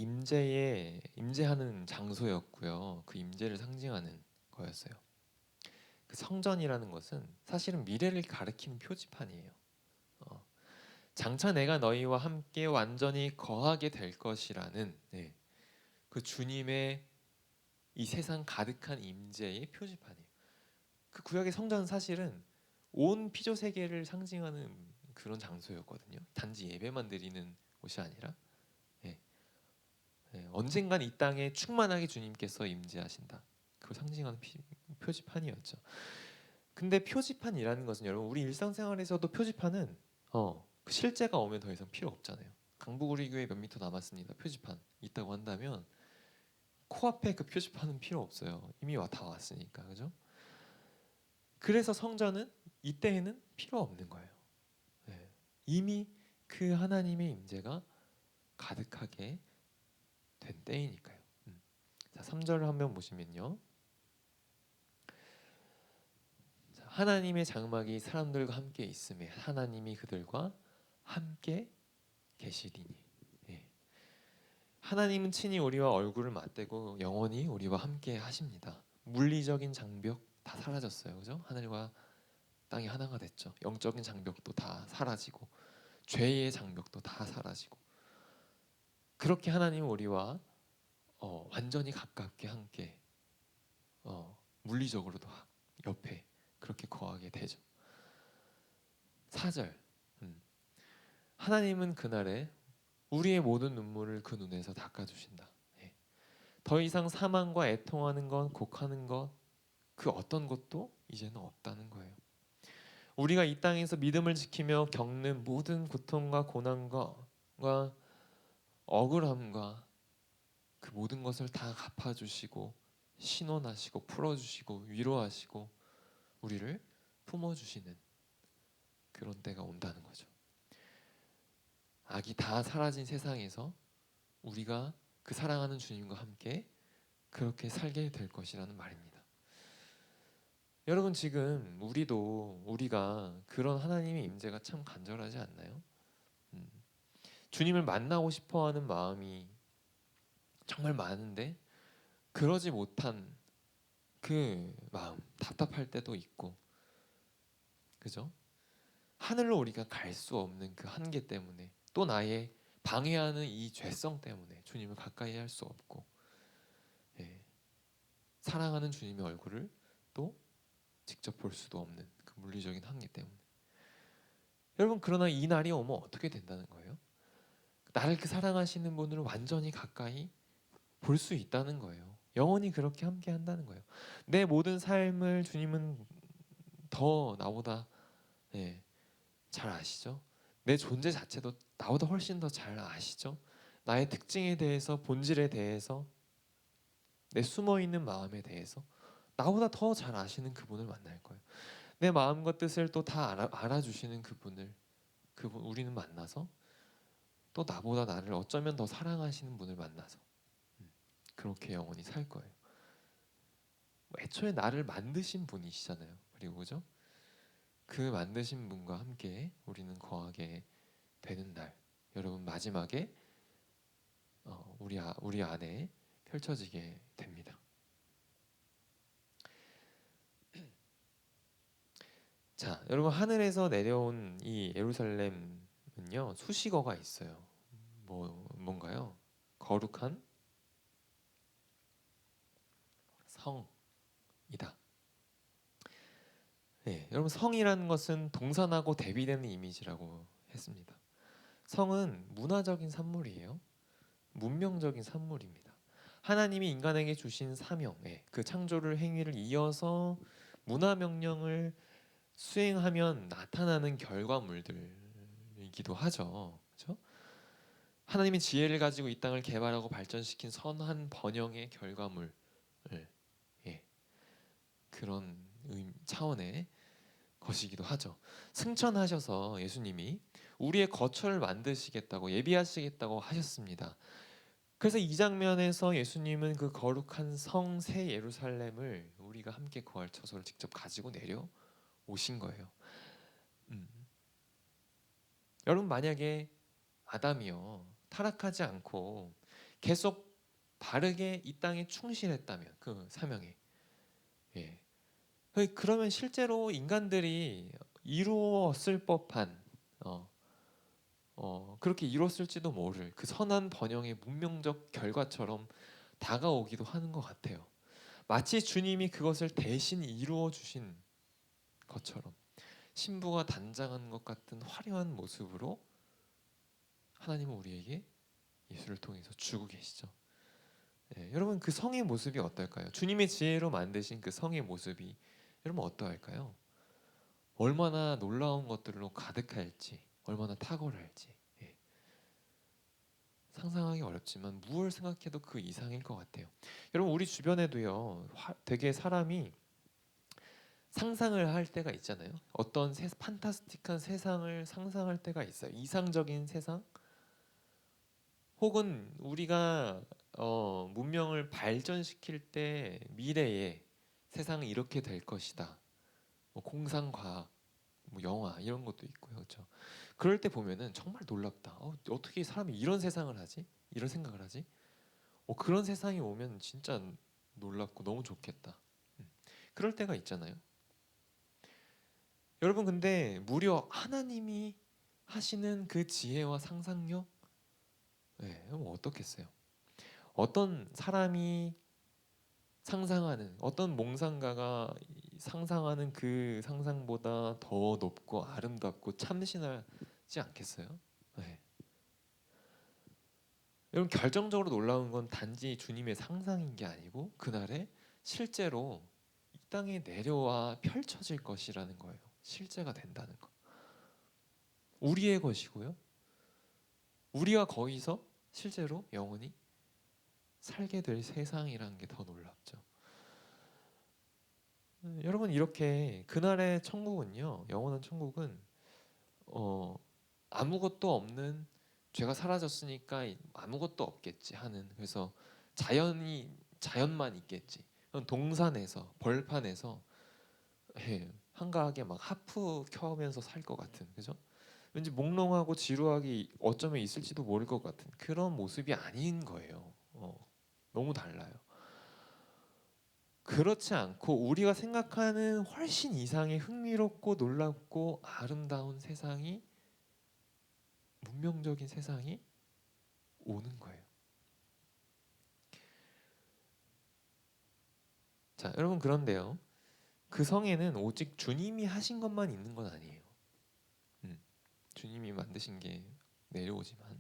임재하는 장소였고요. 그 임재를 상징하는 거였어요. 그 성전이라는 것은 사실은 미래를 가리키는 표지판이에요. 장차 내가 너희와 함께 완전히 거하게 될 것이라는 그 주님의 이 세상 가득한 임재의 표지판이에요. 그 구약의 성전은 사실은 온 피조 세계를 상징하는 그런 장소였거든요. 단지 예배만 드리는 곳이 아니라 언젠간 이 땅에 충만하게 주님께서 임재하신다. 그걸 상징하는 표지판이었죠. 근데 표지판이라는 것은 여러분 우리 일상생활에서도 표지판은 그 실제가 오면 더 이상 필요 없잖아요. 강북우리 교회 몇 미터 남았습니다. 표지판 있다고 한다면 코앞에 그 표지판은 필요 없어요. 이미 다 왔으니까. 그죠? 그래서 성전은 이때에는 필요 없는 거예요. 이미 그 하나님의 임재가 가득하게 된 때이니까요. 자, 3절을 한번 보시면요. 자, 하나님의 장막이 사람들과 함께 있음에 하나님이 그들과 함께 계시리니. 하나님은 친히 우리와 얼굴을 맞대고 영원히 우리와 함께 하십니다. 물리적인 장벽 다 사라졌어요. 그죠? 하늘과 땅이 하나가 됐죠. 영적인 장벽도 다 사라지고 죄의 장벽도 다 사라지고 그렇게 하나님은 우리와 완전히 가깝게 함께 물리적으로도 옆에 그렇게 거하게 되죠. 4절 하나님은 그날에 우리의 모든 눈물을 그 눈에서 닦아주신다. 더 이상 사망과 애통하는 것, 곡하는 것, 그 어떤 것도 이제는 없다는 거예요. 우리가 이 땅에서 믿음을 지키며 겪는 모든 고통과 고난과 억울함과 그 모든 것을 다 갚아주시고 신원하시고 풀어주시고 위로하시고 우리를 품어주시는 그런 때가 온다는 거죠. 악이 다 사라진 세상에서 우리가 그 사랑하는 주님과 함께 그렇게 살게 될 것이라는 말입니다. 여러분, 지금 우리가 그런 하나님의 임재가 참 간절하지 않나요? 주님을 만나고 싶어하는 마음이 정말 많은데 그러지 못한 그 마음, 답답할 때도 있고, 그죠? 하늘로 우리가 갈 수 없는 그 한계 때문에, 또 나의 방해하는 이 죄성 때문에 주님을 가까이 할 수 없고, 예, 사랑하는 주님의 얼굴을 또 직접 볼 수도 없는 그 물리적인 한계 때문에. 여러분, 그러나 이 날이 오면 어떻게 된다는 거예요? 나를 그 사랑하시는 분을 완전히 가까이 볼 수 있다는 거예요. 영원히 그렇게 함께 한다는 거예요. 내 모든 삶을 주님은 더 나보다, 예, 잘 아시죠? 내 존재 자체도 나보다 훨씬 더 잘 아시죠? 나의 특징에 대해서, 본질에 대해서, 내 숨어있는 마음에 대해서 나보다 더 잘 아시는 그분을 만날 거예요. 내 마음과 뜻을 또 다 알아주시는 그분 우리는 만나서 또 나보다 나를 어쩌면 더 사랑하시는 분을 만나서 그렇게 영원히 살 거예요. 애초에 나를 만드신 분이시잖아요. 그리고 그죠? 그 만드신 분과 함께 우리는 거하게 되는 날, 여러분, 마지막에 우리 안에 펼쳐지게 됩니다. 자, 여러분, 하늘에서 내려온 이 예루살렘은요, 수식어가 있어요. 뭔가요? 거룩한 성이다. 네, 여러분, 성이라는 것은 동산하고 대비되는 이미지라고 했습니다. 성은 문화적인 산물이에요. 문명적인 산물입니다. 하나님이 인간에게 주신 사명, 그 창조를 행위를 이어서 문화 명령을 수행하면 나타나는 결과물들이기도 하죠. 그렇죠? 하나님이 지혜를 가지고 이 땅을 개발하고 발전시킨 선한 번영의 결과물, 그런 차원의 것이기도 하죠. 승천하셔서 예수님이 우리의 거처를 만드시겠다고, 예비하시겠다고 하셨습니다. 그래서 이 장면에서 예수님은 그 거룩한 성 새 예루살렘을 우리가 함께 거할 처소를 직접 가지고 내려 오신 거예요. 여러분, 만약에 아담이요 타락하지 않고 계속 바르게 이 땅에 충실했다면, 그 사명에, 그러면 실제로 인간들이 이루었을 법한 그렇게 이뤘을지도 모를 그 선한 번영의 문명적 결과처럼 다가오기도 하는 것 같아요. 마치 주님이 그것을 대신 이루어 주신 것처럼 신부가 단장한 것 같은 화려한 모습으로 하나님은 우리에게 예수를 통해서 주고 계시죠. 여러분, 그 성의 모습이 어떨까요? 주님의 지혜로 만드신 그 성의 모습이 여러분 어떠할까요? 얼마나 놀라운 것들로 가득할지, 얼마나 탁월할지 상상하기 어렵지만 무엇을 생각해도 그 이상일 것 같아요. 여러분, 우리 주변에도요 되게 사람이 상상을 할 때가 있잖아요. 어떤 판타스틱한 세상을 상상할 때가 있어요. 이상적인 세상, 혹은 우리가 문명을 발전시킬 때 미래에 세상이 이렇게 될 것이다. 공상과학, 영화 이런 것도 있고요, 그렇죠? 그럴 때 보면은 정말 놀랍다. 어떻게 사람이 이런 세상을 하지? 이런 생각을 하지? 그런 세상이 오면 진짜 놀랍고 너무 좋겠다. 그럴 때가 있잖아요. 여러분, 근데 무려 하나님이 하시는 그 지혜와 상상력, 어떻겠어요? 어떤 사람이 상상하는, 어떤 몽상가가 상상하는 그 상상보다 더 높고 아름답고 참신하지 않겠어요? 여러분, 결정적으로 놀라운 건 단지 주님의 상상인 게 아니고 그날에 실제로 이 땅에 내려와 펼쳐질 것이라는 거예요. 실제가 된다는 거. 우리의 것이고요. 우리가 거기서 실제로 영원히 살게 될 세상이라는 게 더 놀랍죠. 여러분 이렇게 그날의 천국은요, 영원한 천국은 아무것도 없는, 죄가 사라졌으니까 아무것도 없겠지 하는, 그래서 자연만 있겠지. 동산에서 벌판에서 한가하게 막 하프 켜면서 살 것 같은, 그죠? 왠지 몽롱하고 지루하게 어쩌면 있을지도 모를 것 같은 그런 모습이 아닌 거예요. 너무 달라요. 그렇지 않고 우리가 생각하는 훨씬 이상의 흥미롭고 놀랍고 아름다운 세상이, 문명적인 세상이 오는 거예요. 자, 여러분 그런데요. 그 성에는 오직 주님이 하신 것만 있는 건 아니에요. 주님이 만드신 게 내려오지만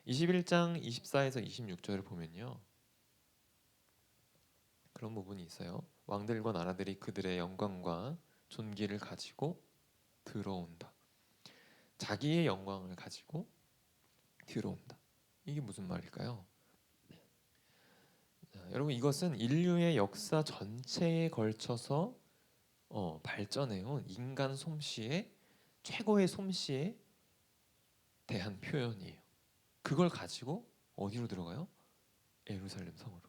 21장 24에서 26절을 보면요. 그런 부분이 있어요. 왕들과 나라들이 그들의 영광과 존귀를 가지고 들어온다. 자기의 영광을 가지고 들어온다. 이게 무슨 말일까요? 자, 여러분 이것은 인류의 역사 전체에 걸쳐서 발전해온 인간 솜씨의 최고의 솜씨에 대한 표현이에요. 그걸 가지고 어디로 들어가요? 예루살렘 성으로.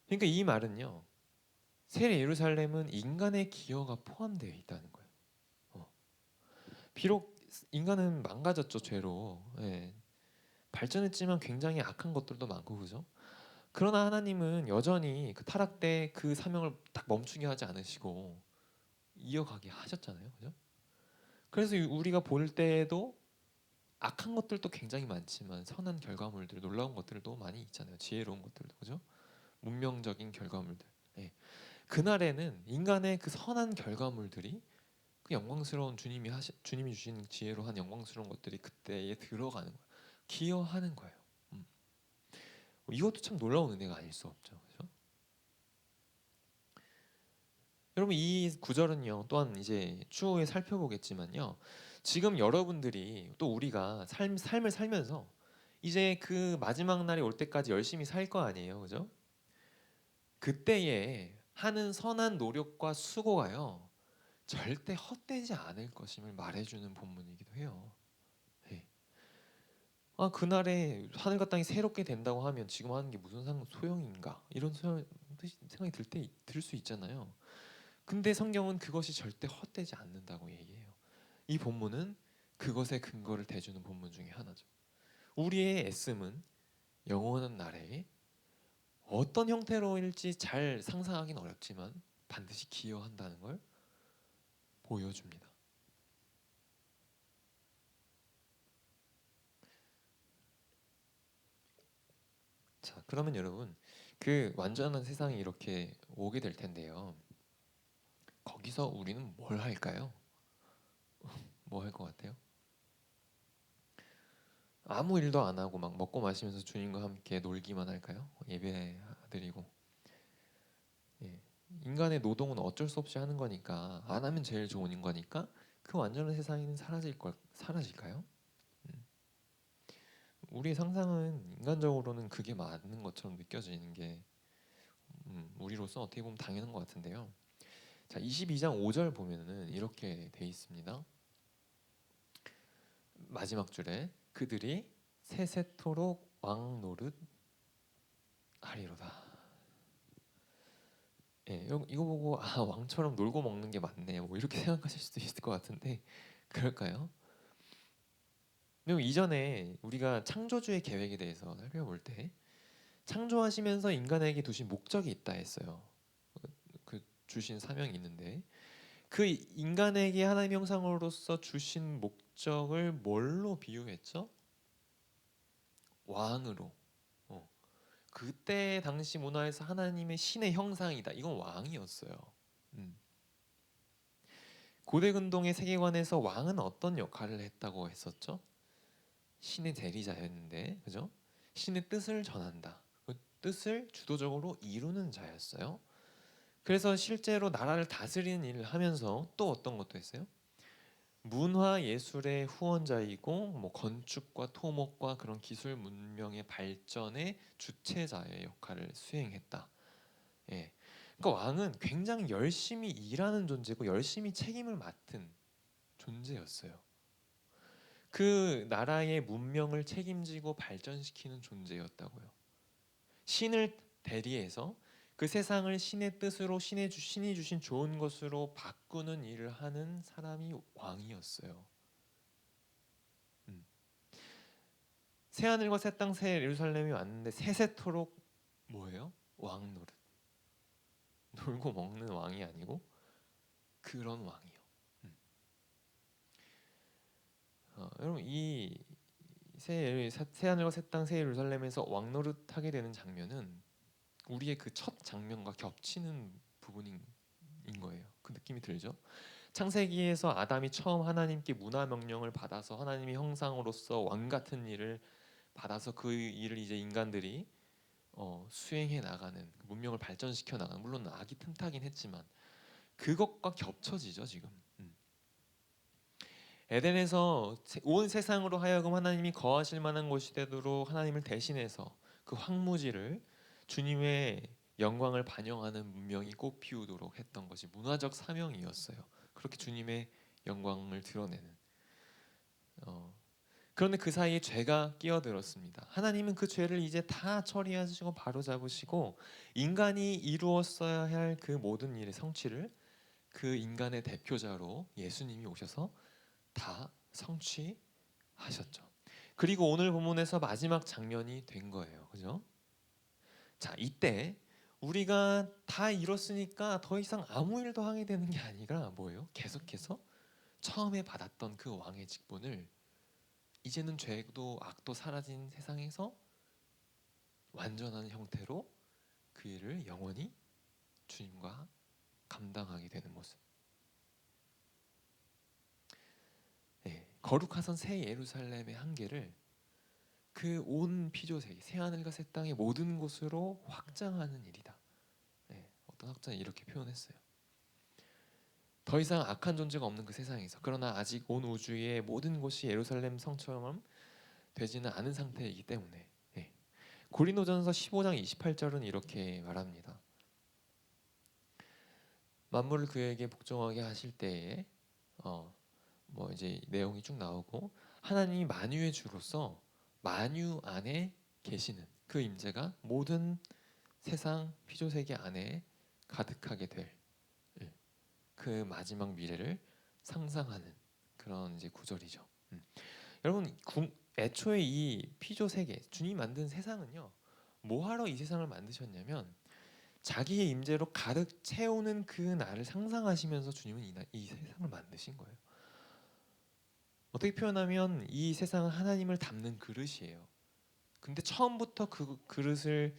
그러니까 이 말은요, 새 예루살렘은 인간의 기여가 포함되어 있다는 거예요. 비록 인간은 망가졌죠, 죄로. 예. 발전했지만 굉장히 악한 것들도 많고, 그죠? 그러나 하나님은 여전히 그 타락 때 그 사명을 딱 멈추게 하지 않으시고 이어가게 하셨잖아요, 그죠? 그래서 우리가 볼 때에도 악한 것들도 굉장히 많지만 선한 결과물들, 놀라운 것들도 많이 있잖아요. 지혜로운 것들도, 그죠? 문명적인 결과물들. 예. 그날에는 인간의 그 선한 결과물들이, 그 영광스러운 주님이 주신 지혜로 한 영광스러운 것들이 그때에 들어가는 거예요. 기여하는 거예요. 이것도 참 놀라운 은혜가 아닐 수 없죠, 그렇죠? 여러분 이 구절은요, 또한 이제 추후에 살펴보겠지만요, 지금 여러분들이 또 우리가 삶을 살면서 이제 그 마지막 날이 올 때까지 열심히 살 거 아니에요, 그죠? 그때에 하는 선한 노력과 수고가요, 절대 헛되지 않을 것임을 말해주는 본문이기도 해요. 네. 그날에 하늘과 땅이 새롭게 된다고 하면 지금 하는 게 무슨 소용인가, 이런 생각이 들 수 있잖아요. 근데 성경은 그것이 절대 헛되지 않는다고 얘기해요. 이 본문은 그것의 근거를 대주는 본문 중에 하나죠. 우리의 애씀은 영원한 날에 어떤 형태로일지 잘 상상하기는 어렵지만 반드시 기여한다는 걸 보여줍니다. 자, 그러면 여러분 그 완전한 세상이 이렇게 오게 될 텐데요. 거기서 우리는 뭘 할까요? 뭐 할 것 같아요? 아무 일도 안 하고 막 먹고 마시면서 주님과 함께 놀기만 할까요? 예배드리고. 예. 인간의 노동은 어쩔 수 없이 하는 거니까, 안 하면 제일 좋은 거니까 그 완전한 세상에는 사라질까요? 우리의 상상은 인간적으로는 그게 맞는 것처럼 느껴지는 게 우리로서 어떻게 보면 당연한 것 같은데요. 자, 22장 5절 보면은 이렇게 돼 있습니다. 마지막 줄에 그들이 세세토록 왕 노릇 하리로다. 예, 이거 보고 왕처럼 놀고 먹는 게 맞네, 뭐 이렇게 생각하실 수도 있을 것 같은데 그럴까요? 그럼 이전에 우리가 창조주의 계획에 대해서 살펴볼 때 창조하시면서 인간에게 두신 목적이 있다 했어요. 그 주신 사명이 있는데 그 인간에게 하나님의 형상으로서 주신 목적을 뭘로 비유했죠? 왕으로. 그때 당시 문화에서 하나님의 신의 형상이다, 이건 왕이었어요. 고대 근동의 세계관에서 왕은 어떤 역할을 했다고 했었죠? 신의 대리자였는데, 그죠? 신의 뜻을 전한다. 그 뜻을 주도적으로 이루는 자였어요. 그래서 실제로 나라를 다스리는 일을 하면서 또 어떤 것도 했어요? 문화 예술의 후원자이고 뭐 건축과 토목과 그런 기술 문명의 발전의 주체자의 역할을 수행했다. 예. 그러니까 왕은 굉장히 열심히 일하는 존재고 열심히 책임을 맡은 존재였어요. 그 나라의 문명을 책임지고 발전시키는 존재였다고요. 신을 대리해서 그 세상을 신의 뜻으로 신이 주신 좋은 것으로 바꾸는 일을 하는 사람이 왕이었어요. 새 하늘과 새 땅 새 예루살렘이 왔는데 세세토록 뭐예요? 왕 노릇. 놀고 먹는 왕이 아니고 그런 왕이요. 여러분 이 새 하늘과 새 땅 새 예루살렘에서 왕 노릇하게 되는 장면은 우리의 그 첫 장면과 겹치는 부분인 거예요. 그 느낌이 들죠? 창세기에서 아담이 처음 하나님께 문화 명령을 받아서 하나님의 형상으로서 왕 같은 일을 받아서 그 일을 이제 인간들이 수행해 나가는, 문명을 발전시켜 나가는, 물론 악이 틈타긴 했지만 그것과 겹쳐지죠 지금. 에덴에서 온 세상으로 하여금 하나님이 거하실 만한 곳이 되도록 하나님을 대신해서 그 황무지를 주님의 영광을 반영하는 문명이 꽃피우도록 했던 것이 문화적 사명이었어요. 그렇게 주님의 영광을 드러내는. 그런데 그 사이에 죄가 끼어들었습니다. 하나님은 그 죄를 이제 다 처리하시고 바로잡으시고 인간이 이루었어야 할 그 모든 일의 성취를 그 인간의 대표자로 예수님이 오셔서 다 성취하셨죠. 그리고 오늘 본문에서 마지막 장면이 된 거예요. 그죠? 자, 이때 우리가 다 이뤘으니까 더 이상 아무 일도 하게 되는 게 아니라 뭐예요? 계속해서 처음에 받았던 그 왕의 직분을 이제는 죄도 악도 사라진 세상에서 완전한 형태로 그 일을 영원히 주님과 감당하게 되는 모습. 네, 거룩하선 새 예루살렘의 한계를 그 온 피조세계 새하늘과 새 땅의 모든 곳으로 확장하는 일이다. 네, 어떤 학자는 이렇게 표현했어요. 더 이상 악한 존재가 없는 그 세상에서, 그러나 아직 온 우주의 모든 곳이 예루살렘 성처럼 되지는 않은 상태이기 때문에 고린도전서 15장 28절은 이렇게 말합니다. 만물을 그에게 복종하게 하실 때에 뭐 이제 내용이 쭉 나오고 하나님이 만유의 주로서 만유 안에 계시는 그 임재가 모든 세상 피조세계 안에 가득하게 될 그 마지막 미래를 상상하는 그런 이제 구절이죠. 여러분 애초에 이 피조세계 주님이 만든 세상은요, 뭐하러 이 세상을 만드셨냐면 자기의 임재로 가득 채우는 그 날을 상상하시면서 주님은 이 세상을 만드신 거예요. 어떻게 표현하면 이 세상은 하나님을 담는 그릇이에요. 근데 처음부터 그 그릇에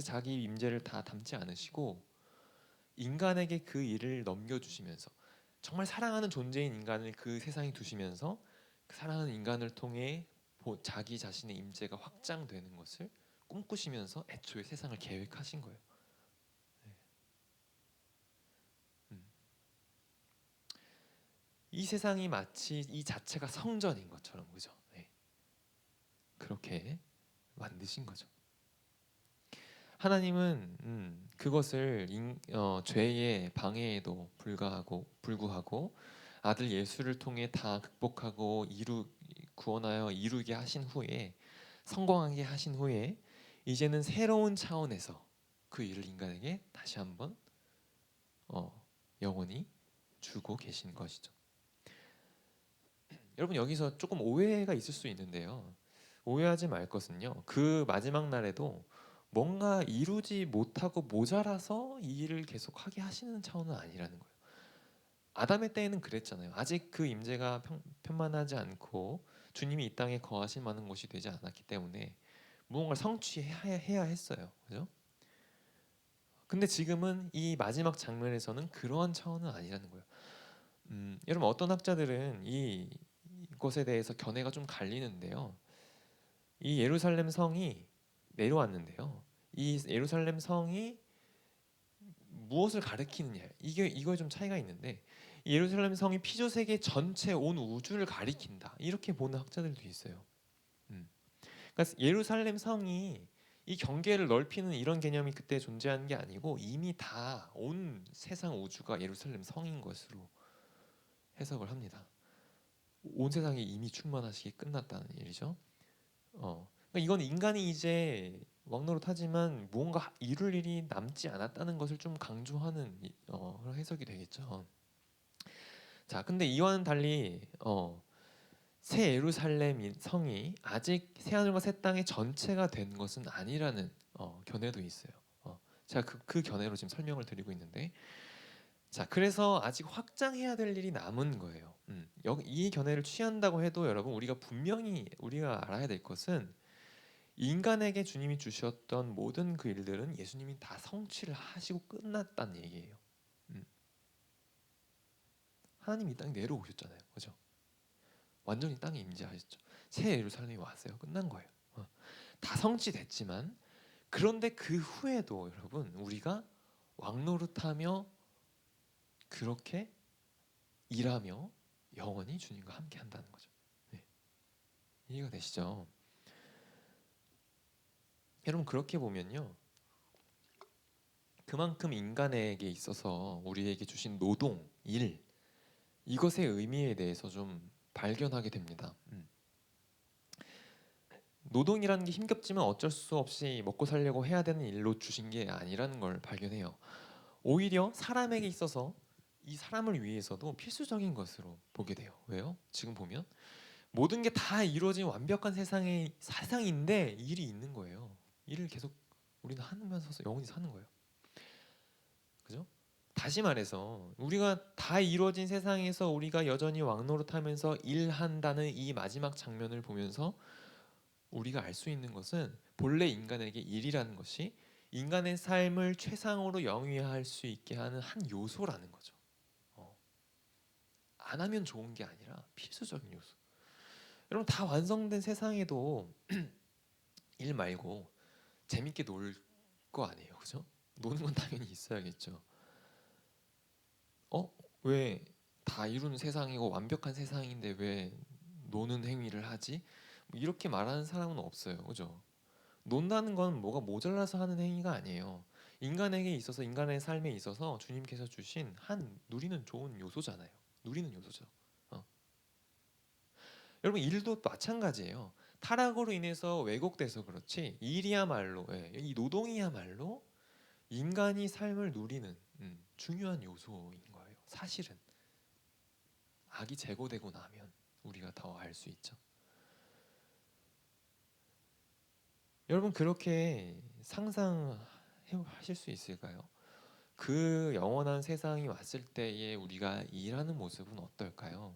자기 임재를 다 담지 않으시고 인간에게 그 일을 넘겨주시면서 정말 사랑하는 존재인 인간을 그 세상에 두시면서 그 사랑하는 인간을 통해 자기 자신의 임재가 확장되는 것을 꿈꾸시면서 애초에 세상을 계획하신 거예요. 이 세상이 마치 이 자체가 성전인 것처럼, 그죠? 그렇게 만드신 거죠. 하나님은 그것을 죄의 방해에도 불구하고 아들 예수를 통해 다 극복하고 구원하여 이루게 하신 후에, 성공하게 하신 후에 이제는 새로운 차원에서 그 일을 인간에게 다시 한번 영원히 주고 계신 것이죠. 여러분 여기서 조금 오해가 있을 수 있는데요. 오해하지 말 것은요, 그 마지막 날에도 뭔가 이루지 못하고 모자라서 이 일을 계속하게 하시는 차원은 아니라는 거예요. 아담의 때에는 그랬잖아요. 아직 그 임재가 편만하지 않고 주님이 이 땅에 거하실 만한 곳이 되지 않았기 때문에 무언가를 성취해야 했어요. 그죠? 근데 지금은 이 마지막 장면에서는 그러한 차원은 아니라는 거예요. 여러분 어떤 학자들은 이것에 대해서 견해가 좀 갈리는데요. 이 예루살렘 성이 내려왔는데요. 이 예루살렘 성이 무엇을 가리키느냐, 이거에 좀 차이가 있는데, 예루살렘 성이 피조 세계 전체 온 우주를 가리킨다. 이렇게 보는 학자들도 있어요. 그러니까 예루살렘 성이 이 경계를 넓히는 이런 개념이 그때 존재하는 게 아니고 이미 다 온 세상 우주가 예루살렘 성인 것으로 해석을 합니다. 온 세상이 이미 충만하시기 끝났다는 일이죠. 그러니까 이건 인간이 이제 왕노릇하지만 무언가 이룰 일이 남지 않았다는 것을 좀 강조하는 그런 해석이 되겠죠. 자, 근데 이와는 달리 새 예루살렘 성이 아직 새 하늘과 새 땅의 전체가 된 것은 아니라는 견해도 있어요. 제가 그 견해로 지금 설명을 드리고 있는데, 자, 그래서 아직 확장해야 될 일이 남은 거예요. 이 견해를 취한다고 해도 여러분 분명히 우리가 알아야 될 것은 인간에게 주님이 주셨던 모든 그 일들은 예수님이 다 성취를 하시고 끝났다는 얘기예요. 하나님 이 땅에 내려오셨잖아요, 그죠? 완전히 땅에 임재하셨죠. 새 예루살렘이 왔어요. 끝난 거예요. 다 성취됐지만 그런데 그 후에도 여러분 우리가 왕노릇하며 그렇게 일하며 영원히 주님과 함께 한다는 거죠. 네. 이해가 되시죠? 여러분 그렇게 보면요, 그만큼 인간에게 있어서 우리에게 주신 노동, 일, 이것의 의미에 대해서 좀 발견하게 됩니다. 노동이라는 게 힘겹지만 어쩔 수 없이 먹고 살려고 해야 되는 일로 주신 게 아니라는 걸 발견해요. 오히려 사람에게 있어서 이 사람을 위해서도 필수적인 것으로 보게 돼요. 왜요? 지금 보면 모든 게 다 이루어진 완벽한 세상인데 일이 있는 거예요. 일을 계속 우리는 하면서 영원히 사는 거예요. 그죠? 다시 말해서 우리가 다 이루어진 세상에서 우리가 여전히 왕노릇하면서 일한다는 이 마지막 장면을 보면서 우리가 알 수 있는 것은 본래 인간에게 일이라는 것이 인간의 삶을 최상으로 영위할 수 있게 하는 한 요소라는 거죠. 안 하면 좋은 게 아니라 필수적인 요소. 여러분 다 완성된 세상에도 일 말고 재밌게 놀 거 아니에요, 그죠? 노는 건 당연히 있어야겠죠. 왜 다 이룬 세상이고 완벽한 세상인데 왜 노는 행위를 하지? 뭐 이렇게 말하는 사람은 없어요, 그죠? 논다는 건 뭐가 모자라서 하는 행위가 아니에요. 인간에게 있어서 인간의 삶에 있어서 주님께서 주신 한 누리는 좋은 요소잖아요. 누리는 요소죠. 여러분 일도 마찬가지예요. 타락으로 인해서 왜곡돼서 그렇지 일이야말로 이 노동이야말로 인간이 삶을 누리는 중요한 요소인 거예요. 사실은 악이 제거되고 나면 우리가 더 알 수 있죠. 여러분 그렇게 상상하실 수 있을까요? 그 영원한 세상이 왔을 때에 우리가 일하는 모습은 어떨까요?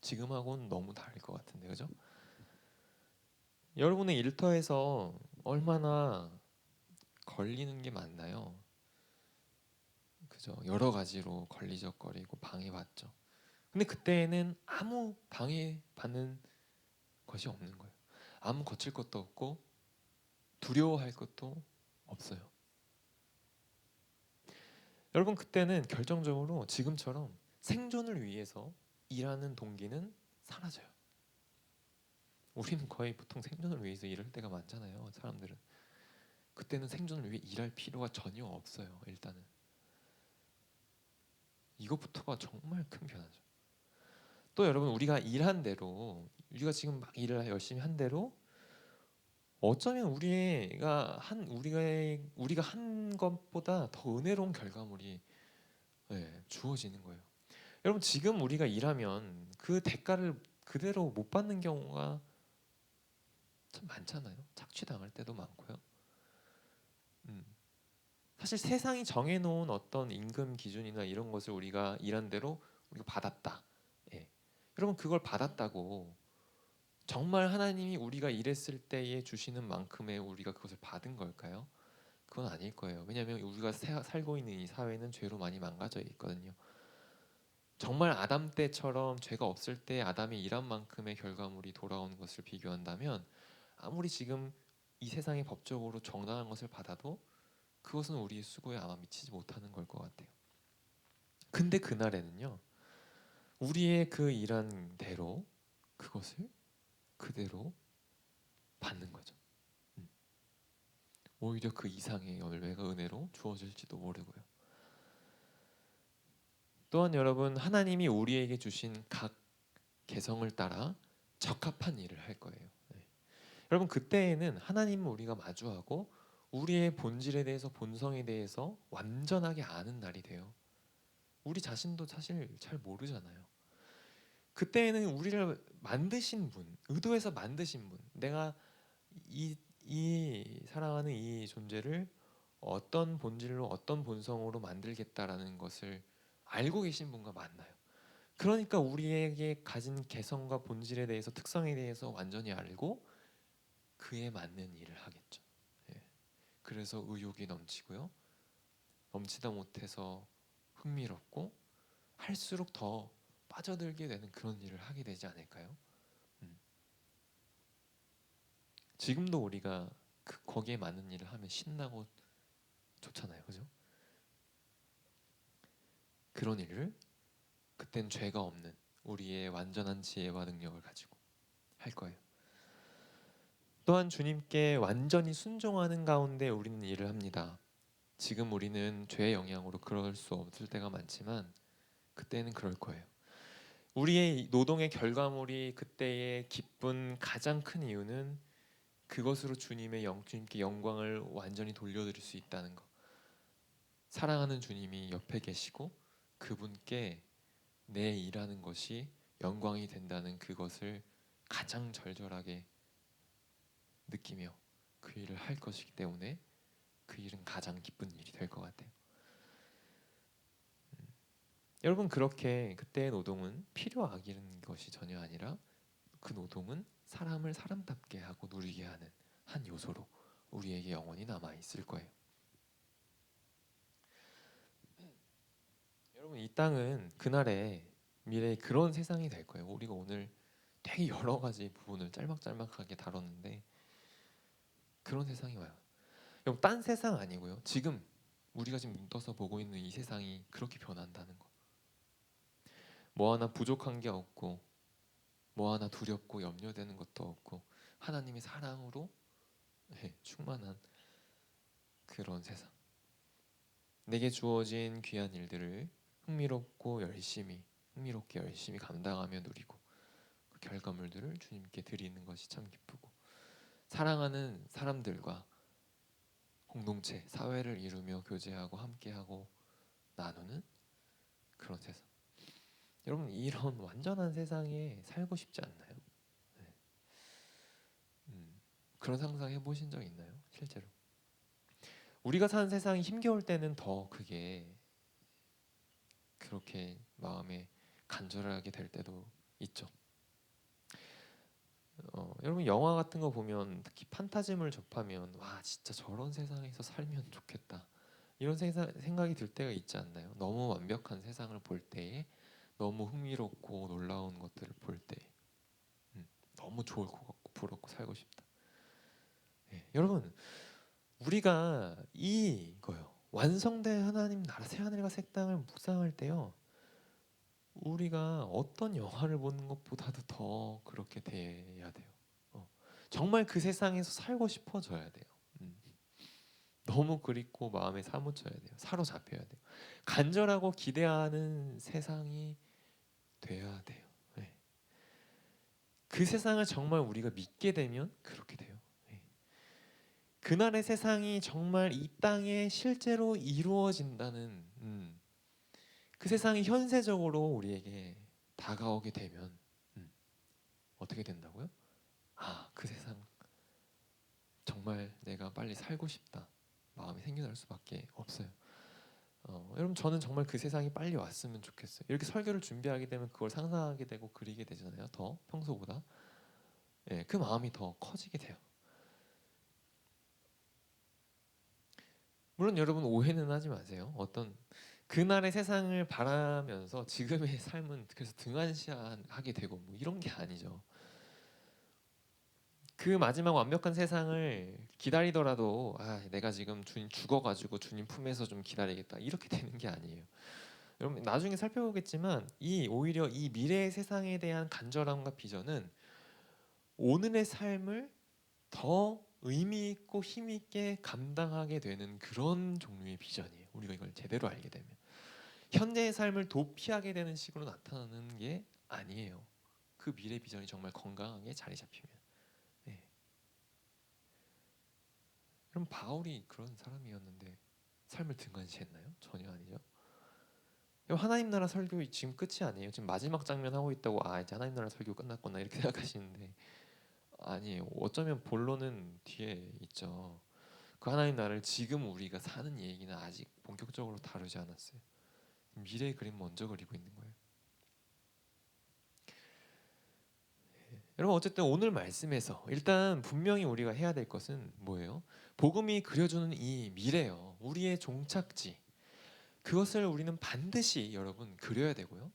지금하고는 너무 다를 것 같은데, 그죠? 여러분의 일터에서 얼마나 걸리는 게 많나요? 그죠? 여러 가지로 걸리적거리고 방해받죠. 근데 그때에는 아무 방해받는 것이 없는 거예요. 아무 거칠 것도 없고 두려워할 것도 없어요. 여러분 그때는 결정적으로 지금처럼 생존을 위해서 일하는 동기는 사라져요. 우리는 거의 보통 생존을 위해서 일할 때가 많잖아요. 사람들은. 그때는 생존을 위해 일할 필요가 전혀 없어요. 일단은. 이것부터가 정말 큰 변화죠. 또 여러분 우리가 일한 대로 우리가 지금 막 일을 열심히 한 대로 어쩌면 우리가 한 것보다 더 은혜로운 결과물이 주어지는 거예요. 여러분 지금 우리가 일하면 그 대가를 그대로 못 받는 경우가 참 많잖아요. 착취당할 때도 많고요. 사실 세상이 정해놓은 어떤 임금 기준이나 이런 것을 우리가 일한 대로 우리가 받았다. 여러분 그걸 받았다고 정말 하나님이 우리가 일했을 때에 주시는 만큼의 우리가 그것을 받은 걸까요? 그건 아닐 거예요. 왜냐하면 우리가 살고 있는 이 사회는 죄로 많이 망가져 있거든요. 정말 아담 때처럼 죄가 없을 때 아담이 일한 만큼의 결과물이 돌아오는 것을 비교한다면 아무리 지금 이 세상에 법적으로 정당한 것을 받아도 그것은 우리의 수고에 아마 미치지 못하는 걸 것 같아요. 근데 그날에는요, 우리의 그 일한 대로 그것을 그대로 받는 거죠. 오히려 그 이상의 열매가 은혜로 주어질지도 모르고요. 또한 여러분, 하나님이 우리에게 주신 각 개성을 따라 적합한 일을 할 거예요. 여러분, 그때에는 하나님은 우리가 마주하고 우리의 본질에 대해서, 본성에 대해서 완전하게 아는 날이 돼요. 우리 자신도 사실 잘 모르잖아요. 그때에는 우리를 만드신 분, 의도해서 만드신 분, 내가 이 사랑하는 이 존재를 어떤 본질로, 어떤 본성으로 만들겠다라는 것을 알고 계신 분과 만나요. 그러니까 우리에게 가진 개성과 본질에 대해서, 특성에 대해서 완전히 알고 그에 맞는 일을 하겠죠. 예. 그래서 의욕이 넘치고요, 넘치다 못해서 흥미롭고, 할수록 더 빠져들게 되는 그런 일을 하게 되지 않을까요? 지금도 우리가 거기에 맞는 일을 하면 신나고 좋잖아요, 그죠? 그런 일을 그땐 죄가 없는 우리의 완전한 지혜와 능력을 가지고 할 거예요. 또한 주님께 완전히 순종하는 가운데 우리는 일을 합니다. 지금 우리는 죄의 영향으로 그럴 수 없을 때가 많지만 그때는 그럴 거예요. 우리의 노동의 결과물이 그때의 기쁜 가장 큰 이유는 그것으로 주님께 영광을 완전히 돌려드릴 수 있다는 것. 사랑하는 주님이 옆에 계시고 그분께 내 일하는 것이 영광이 된다는 그것을 가장 절절하게 느끼며 그 일을 할 것이기 때문에 그 일은 가장 기쁜 일이 될 것 같아요. 여러분, 그렇게 그때의 노동은 필요악인 것이 전혀 아니라 그 노동은 사람을 사람답게 하고 누리게 하는 한 요소로 우리에게 영원히 남아 있을 거예요. 여러분, 이 땅은 그날에 미래에 그런 세상이 될 거예요. 우리가 오늘 되게 여러 가지 부분을 짤막짤막하게 다뤘는데 그런 세상이 와요. 여러분, 딴 세상 아니고요, 지금 우리가 지금 눈 떠서 보고 있는 이 세상이 그렇게 변한다는 거. 뭐 하나 부족한 게 없고, 뭐 하나 두렵고 염려되는 것도 없고, 하나님의 사랑으로 충만한 그런 세상. 내게 주어진 귀한 일들을 흥미롭게 열심히 감당하며 누리고, 그 결과물들을 주님께 드리는 것이 참 기쁘고, 사랑하는 사람들과 공동체, 사회를 이루며 교제하고 함께하고 나누는 그런 세상. 여러분, 이런 완전한 세상에 살고 싶지 않나요? 네. 그런 상상 해보신 적 있나요? 실제로 우리가 사는 세상이 힘겨울 때는 더 그게 그렇게 마음에 간절하게 될 때도 있죠. 여러분, 영화 같은 거 보면, 특히 판타지물 접하면 와, 진짜 저런 세상에서 살면 좋겠다, 이런 생각이 들 때가 있지 않나요? 너무 완벽한 세상을 볼 때에, 너무 흥미롭고 놀라운 것들을 볼 때, 너무 좋을 것 같고 부럽고 살고 싶다. 여러분, 우리가 이거요, 완성된 하나님 나라 새하늘과 새 땅을 묵상할 때요, 우리가 어떤 영화를 보는 것보다도 더 그렇게 돼야 돼요. 정말 그 세상에서 살고 싶어져야 돼요. 너무 그립고 마음에 사무쳐야 돼요. 사로잡혀야 돼요. 간절하고 기대하는 세상이 돼야 돼요. 네. 그 세상을 정말 우리가 믿게 되면 그렇게 돼요. 네. 그날의 세상이 정말 이 땅에 실제로 이루어진다는, 그 세상이 현세적으로 우리에게 다가오게 되면 어떻게 된다고요? 아, 그 세상 정말 내가 빨리 살고 싶다 마음이 생겨날 수밖에 없어요. 여러분, 저는 정말 그 세상이 빨리 왔으면 좋겠어요. 이렇게 설교를 준비하게 되면 그걸 상상하게 되고 그리게 되잖아요. 더 평소보다. 그 마음이 더 커지게 돼요. 물론 여러분, 오해는 하지 마세요. 어떤 그날의 세상을 바라면서 지금의 삶은 그래서 등한시하게 되고 뭐 이런 게 아니죠. 그 마지막 완벽한 세상을 기다리더라도, 아, 내가 지금 주님 죽어가지고 주님 품에서 좀 기다리겠다, 이렇게 되는 게 아니에요. 여러분 나중에 살펴보겠지만 오히려 이 미래의 세상에 대한 간절함과 비전은 오늘의 삶을 더 의미 있고 힘 있게 감당하게 되는 그런 종류의 비전이에요. 우리가 이걸 제대로 알게 되면 현재의 삶을 도피하게 되는 식으로 나타나는 게 아니에요. 그 미래 비전이 정말 건강하게 자리 잡히면. 네. 그럼 바울이 그런 사람이었는데 삶을 등한시했나요? 전혀 아니죠. 하나님 나라 설교 지금 끝이 아니에요. 지금 마지막 장면 하고 있다고 이제 하나님 나라 설교 끝났구나 이렇게 생각하시는데 아니에요. 어쩌면 본론은 뒤에 있죠. 그 하나님 나라를 지금 우리가 사는 얘기는 아직 본격적으로 다루지 않았어요. 미래의 그림 먼저 그리고 있는 거예요. 여러분 어쨌든 오늘 말씀에서 일단 분명히 우리가 해야 될 것은 뭐예요? 복음이 그려주는 이 미래요. 우리의 종착지. 그것을 우리는 반드시 여러분 그려야 되고요.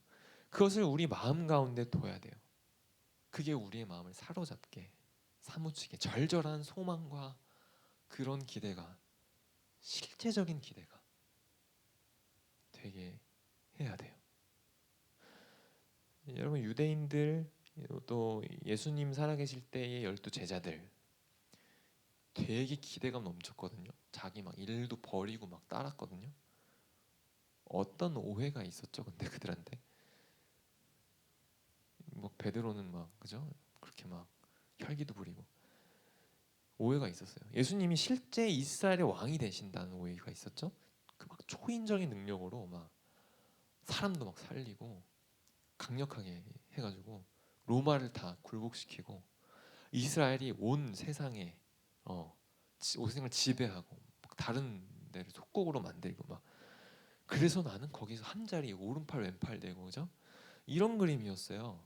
그것을 우리 마음 가운데 둬야 돼요. 그게 우리의 마음을 사로잡게 사무치게 절절한 소망과 그런 기대가 실제적인 기대가 되게 해야 돼요. 여러분 유대인들 또 예수님 살아계실 때의 12 제자들 되게 기대감 넘쳤거든요. 자기 막 일도 버리고 막 따랐거든요. 어떤 오해가 있었죠, 근데 그들한테 뭐 베드로는 막 그죠? 그렇게 막 혈기도 부리고 오해가 있었어요. 예수님이 실제 이스라엘의 왕이 되신다는 오해가 있었죠. 그 막 초인적인 능력으로 막 사람도 막 살리고 강력하게 해가지고 로마를 다 굴복시키고 이스라엘이 온 세상에 온 세상을 지배하고 다른 데를 속국으로 만들고 막 그래서 나는 거기서 한 자리 오른팔 왼팔 되고 그죠? 이런 그림이었어요.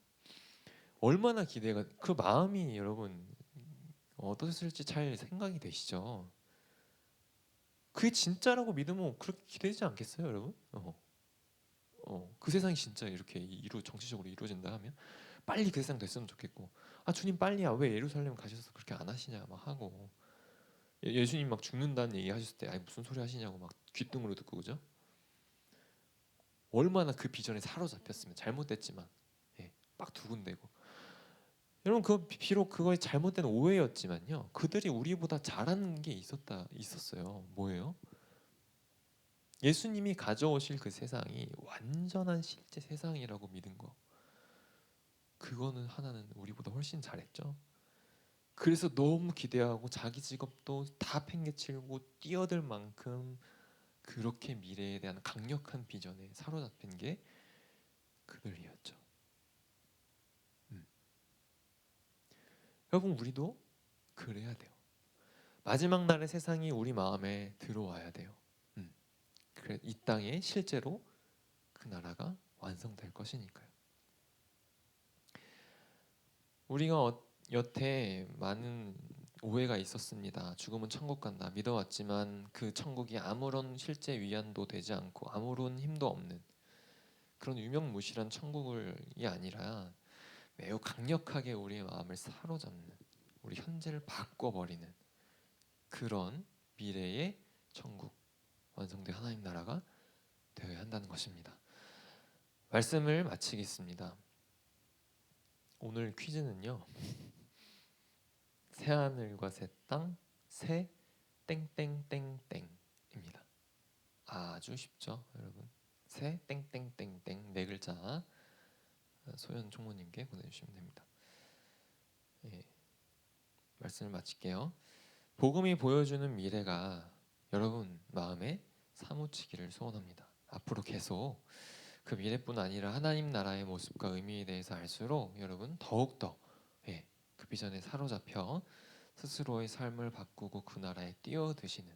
얼마나 기대가 그 마음이 여러분 어떠실지 잘 생각이 되시죠? 그게 진짜라고 믿으면 그렇게 기대되지 않겠어요, 여러분? 그 세상이 진짜 이렇게 정치적으로 이루어진다 하면 빨리 그 세상 됐으면 좋겠고, 주님 빨리야 왜 예루살렘 가셔서 그렇게 안 하시냐 막 하고 예수님 막 죽는다는 얘기 하셨을 때 무슨 소리 하시냐고 막 귓등으로 듣고 그죠? 얼마나 그 비전에 사로잡혔으면 잘못됐지만 막 두근대고 여러분 그 비록 그거에 잘못된 오해였지만요 그들이 우리보다 잘하는 게 있었어요. 뭐예요? 예수님이 가져오실 그 세상이 완전한 실제 세상이라고 믿은 거 그거는 하나는 우리보다 훨씬 잘했죠. 그래서 너무 기대하고 자기 직업도 다 팽개치고 뛰어들 만큼 그렇게 미래에 대한 강력한 비전에 사로잡힌 게 그들이었죠. 여러분 우리도 그래야 돼요. 마지막 날의 세상이 우리 마음에 들어와야 돼요. 그래 이 땅에 실제로 그 나라가 완성될 것이니까요. 우리가 여태 많은 오해가 있었습니다. 죽으면 천국 간다 믿어왔지만 그 천국이 아무런 실제 위안도 되지 않고 아무런 힘도 없는 그런 유명무실한 천국이 아니라 매우 강력하게 우리의 마음을 사로잡는 우리 현재를 바꿔버리는 그런 미래의 천국 완성된 하나님 나라가 되어야 한다는 것입니다. 말씀을 마치겠습니다. 오늘 퀴즈는요. 새 하늘과 새 땅, 새 땡땡땡땡입니다. 아주 쉽죠, 여러분. 새 땡땡땡땡 네 글자 소연 총무님께 보내주시면 됩니다. 말씀을 마칠게요. 복음이 보여주는 미래가 여러분 마음에 사무치기를 소원합니다. 앞으로 계속 그 미래뿐 아니라 하나님 나라의 모습과 의미에 대해서 알수록 여러분 더욱더 그 비전에 사로잡혀 스스로의 삶을 바꾸고 그 나라에 뛰어드시는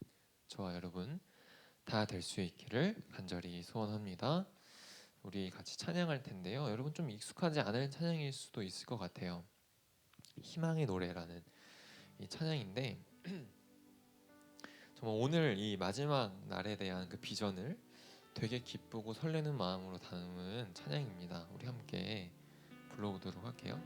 저와 여러분 다 될 수 있기를 간절히 소원합니다. 우리 같이 찬양할 텐데요. 여러분 좀 익숙하지 않은 찬양일 수도 있을 것 같아요. 희망의 노래라는 이 찬양인데 정말 오늘 이 마지막 날에 대한 그 비전을 되게 기쁘고 설레는 마음으로 담은 찬양입니다. 우리 함께 불러보도록 할게요.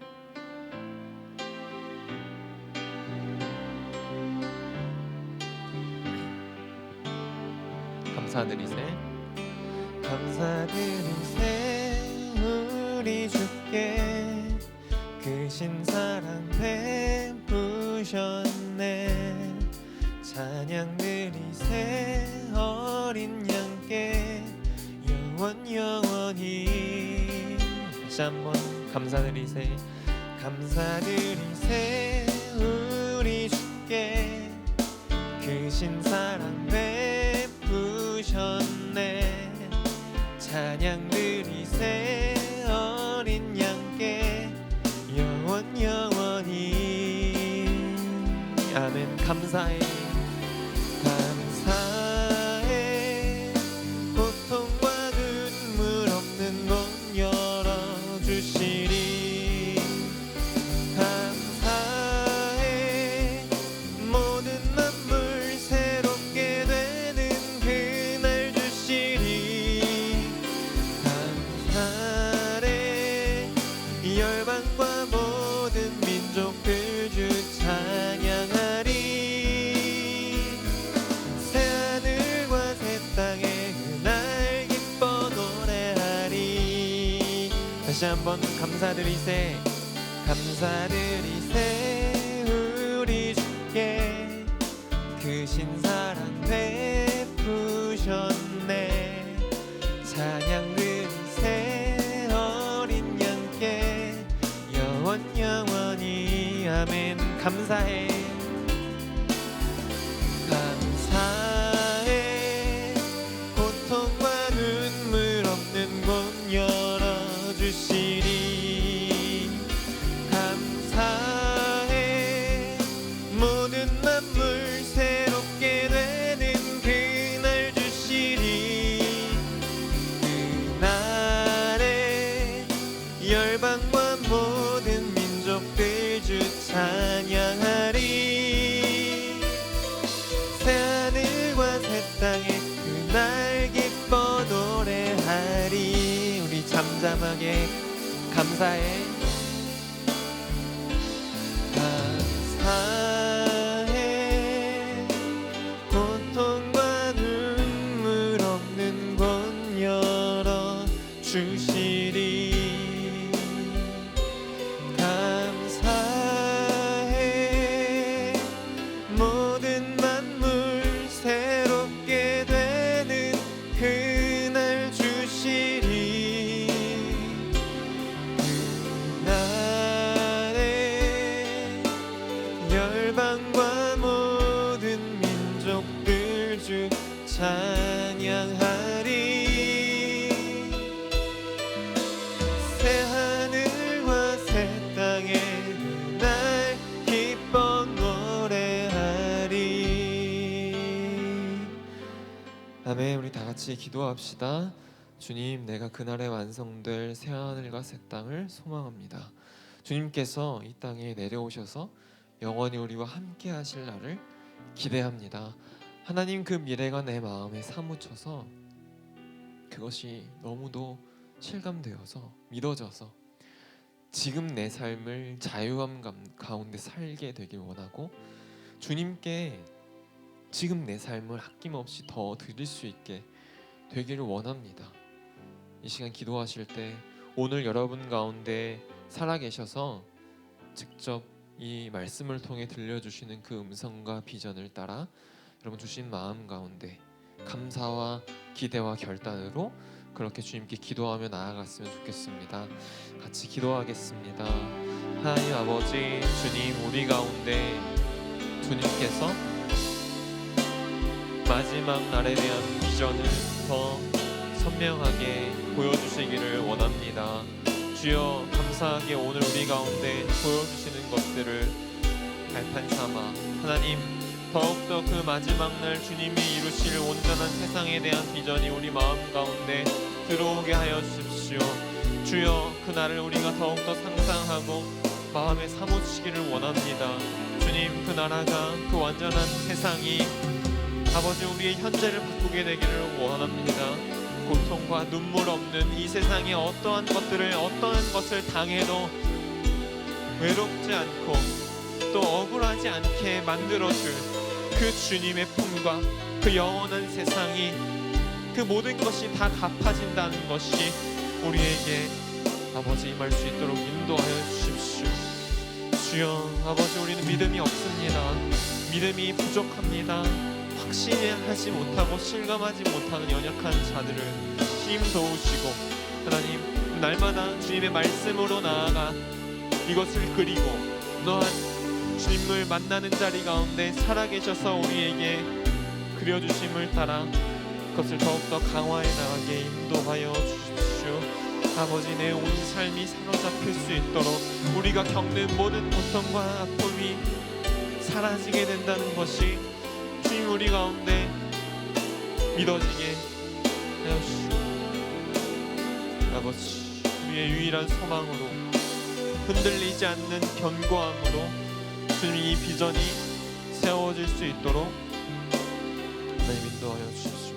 감사드리세
감사드리세 우리 주께 크신 사랑 베푸셨네. 찬양 드리세 어린 양께 영원히. 다시 한번 감사드리세. 감사드리세 우리 주께 크신 사랑 베푸셨네. 찬양 드리세 어린 양께 영원히. 아멘. 감사해 감사해. 고통과 눈물 없는 곳 열어주시리. 감사해. 모든 만물 새롭게 되는 그날 주시리. 감사해. 열방과 모든 민족들 주 찬양하리. 새하늘과 새 땅에 그날 기뻐 노래하리. 다시 한번 감사드리세. 감사드리세 우리 주께 크신 사랑 베푸셨네. 찬양 드리세 어린 양께 영원히. 아멘. 감사해 감사해. 고통과 눈물 없는 곳 열어주시리. 감사해. 모든 만물 새롭게 되는 그날 주시리. 그날에 열방과 모든 민족들 주 찬양하리. 새하늘과 새 땅에 그날 기뻐 노래하리. 우리 잠잠하게 감사해 감사해. 고통과 눈물 없는 곳 열어주시리. 감사해. 모든 만물 새롭게 되는 그날 주시리. 그날에 열방과 모든 민족들 주 찬양하리. 새하늘과 새 땅에 그날 기뻐 노래하리. 아멘. 우리 다 같이 기도합시다. 주님, 내가 그날에 완성될 새하늘과 새 땅을 소망합니다. 주님께서 이 땅에 내려오셔서 영원히 우리와 함께 하실 날을 기대합니다. 하나님, 그 미래가 내 마음에 사무쳐서 그것이 너무도 실감되어서 믿어져서 지금 내 삶을 자유함 가운데 살게 되길 원하고, 주님께 지금 내 삶을 아낌없이 더 드릴 수 있게 되기를 원합니다. 이 시간 기도하실 때 오늘 여러분 가운데 살아계셔서 직접 이 말씀을 통해 들려주시는 그 음성과 비전을 따라 여러분 주신 마음 가운데 감사와 기대와 결단으로 그렇게 주님께 기도하며 나아갔으면 좋겠습니다. 같이 기도하겠습니다. 하나님 아버지, 주님, 우리 가운데 주님께서 마지막 날에 대한 비전을 더 선명하게 보여주시기를 원합니다. 주여, 감사하게 오늘 우리 가운데 보여주시는 것들을 발판 삼아 하나님, 더욱더 그 마지막 날 주님이 이루실 온전한 세상에 대한 비전이 우리 마음 가운데 들어오게 하여 주십시오. 주여, 그 날을 우리가 더욱더 상상하고 마음에 사무치기를 원합니다. 주님, 그 나라가, 그 완전한 세상이 아버지 우리의 현재를 바꾸게 되기를 원합니다. 고통과 눈물 없는 이 세상에 어떠한 것을 당해도 외롭지 않고 또 억울하지 않게 만들어줄 그 주님의 품과 그 영원한 세상이 그 모든 것이 다 갚아진다는 것이 우리에게 아버지 임할 수 있도록 인도하여 주십시오. 주여 아버지, 우리는 믿음이 없습니다. 믿음이 부족합니다. 확신하지 못하고 실감하지 못하는 연약한 자들을 힘 도우시고 하나님, 날마다 주님의 말씀으로 나아가 이것을 그리고 또한 주님을 만나는 자리 가운데 살아계셔서 우리에게 그려주심을 따라 그것을 더욱더 강화해 나가게 인도하여 주십시오. 아버지, 내 온 삶이 사로잡힐 수 있도록 우리가 겪는 모든 고통과 아픔이 사라지게 된다는 것이 주님 우리 가운데 믿어지게 하여 주시오. 아버지, 우리의 유일한 소망으로 흔들리지 않는 견고함으로 주님 이 비전이 세워질 수 있도록 하나님 인도하여 주십시오.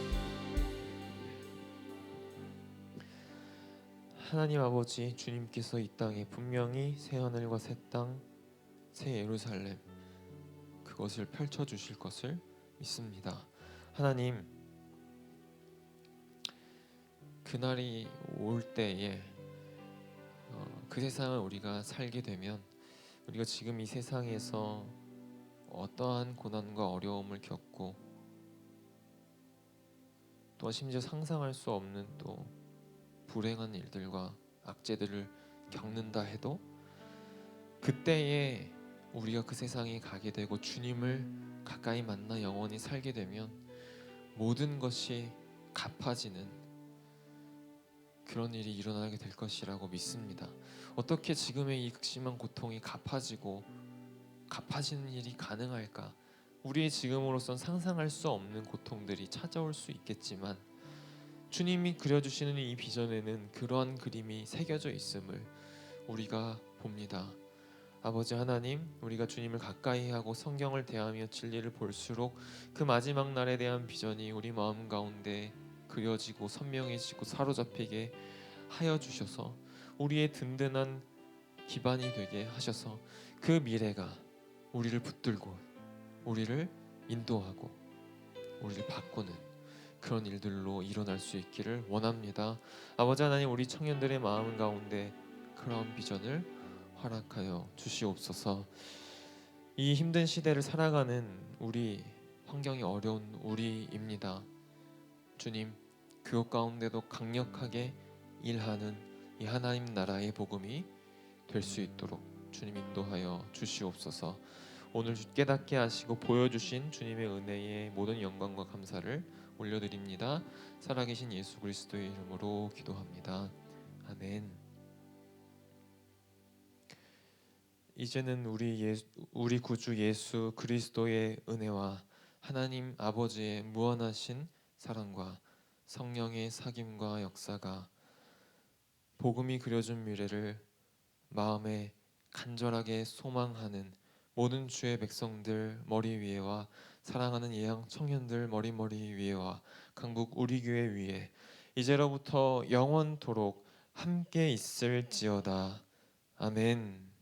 하나님 아버지, 주님께서 이 땅에 분명히 새 하늘과 새 땅, 새 예루살렘 그것을 펼쳐 주실 것을 믿습니다. 하나님, 그날이 올 때에 그 세상을 우리가 살게 되면 우리가 지금 이 세상에서 어떠한 고난과 어려움을 겪고 또 심지어 상상할 수 없는 또 불행한 일들과 악재들을 겪는다 해도 그때에 우리가 그 세상에 가게 되고 주님을 가까이 만나 영원히 살게 되면 모든 것이 갚아지는 그런 일이 일어나게 될 것이라고 믿습니다. 어떻게 지금의 이 극심한 고통이 갚아지는 일이 가능할까? 우리의 지금으로선 상상할 수 없는 고통들이 찾아올 수 있겠지만 주님이 그려주시는 이 비전에는 그러한 그림이 새겨져 있음을 우리가 봅니다. 아버지 하나님, 우리가 주님을 가까이 하고 성경을 대하며 진리를 볼수록 그 마지막 날에 대한 비전이 우리 마음 가운데 그려지고 선명해지고 사로잡히게 하여 주셔서 우리의 든든한 기반이 되게 하셔서 그 미래가 우리를 붙들고 우리를 인도하고 우리를 바꾸는 그런 일들로 일어날 수 있기를 원합니다. 아버지 하나님, 우리 청년들의 마음 가운데 그런 비전을 허락하여 주시옵소서. 이 힘든 시대를 살아가는 우리, 환경이 어려운 우리입니다. 주님, 그것 가운데도 강력하게 일하는 이 하나님 나라의 복음이 될 수 있도록 주님 인도하여 주시옵소서. 오늘 깨닫게 하시고 보여주신 주님의 은혜에 모든 영광과 감사를 올려드립니다. 살아계신 예수 그리스도의 이름으로 기도합니다. 아멘. 이제는 우리 구주 예수 그리스도의 은혜와 하나님 아버지의 무한하신 사랑과 성령의 사귐과 역사가 복음이 그려준 미래를 마음에 간절하게 소망하는 모든 주의 백성들 머리 위에와 사랑하는 예양 청년들 머리 위에와 강북 우리 교회 위에 이제로부터 영원토록 함께 있을지어다. 아멘.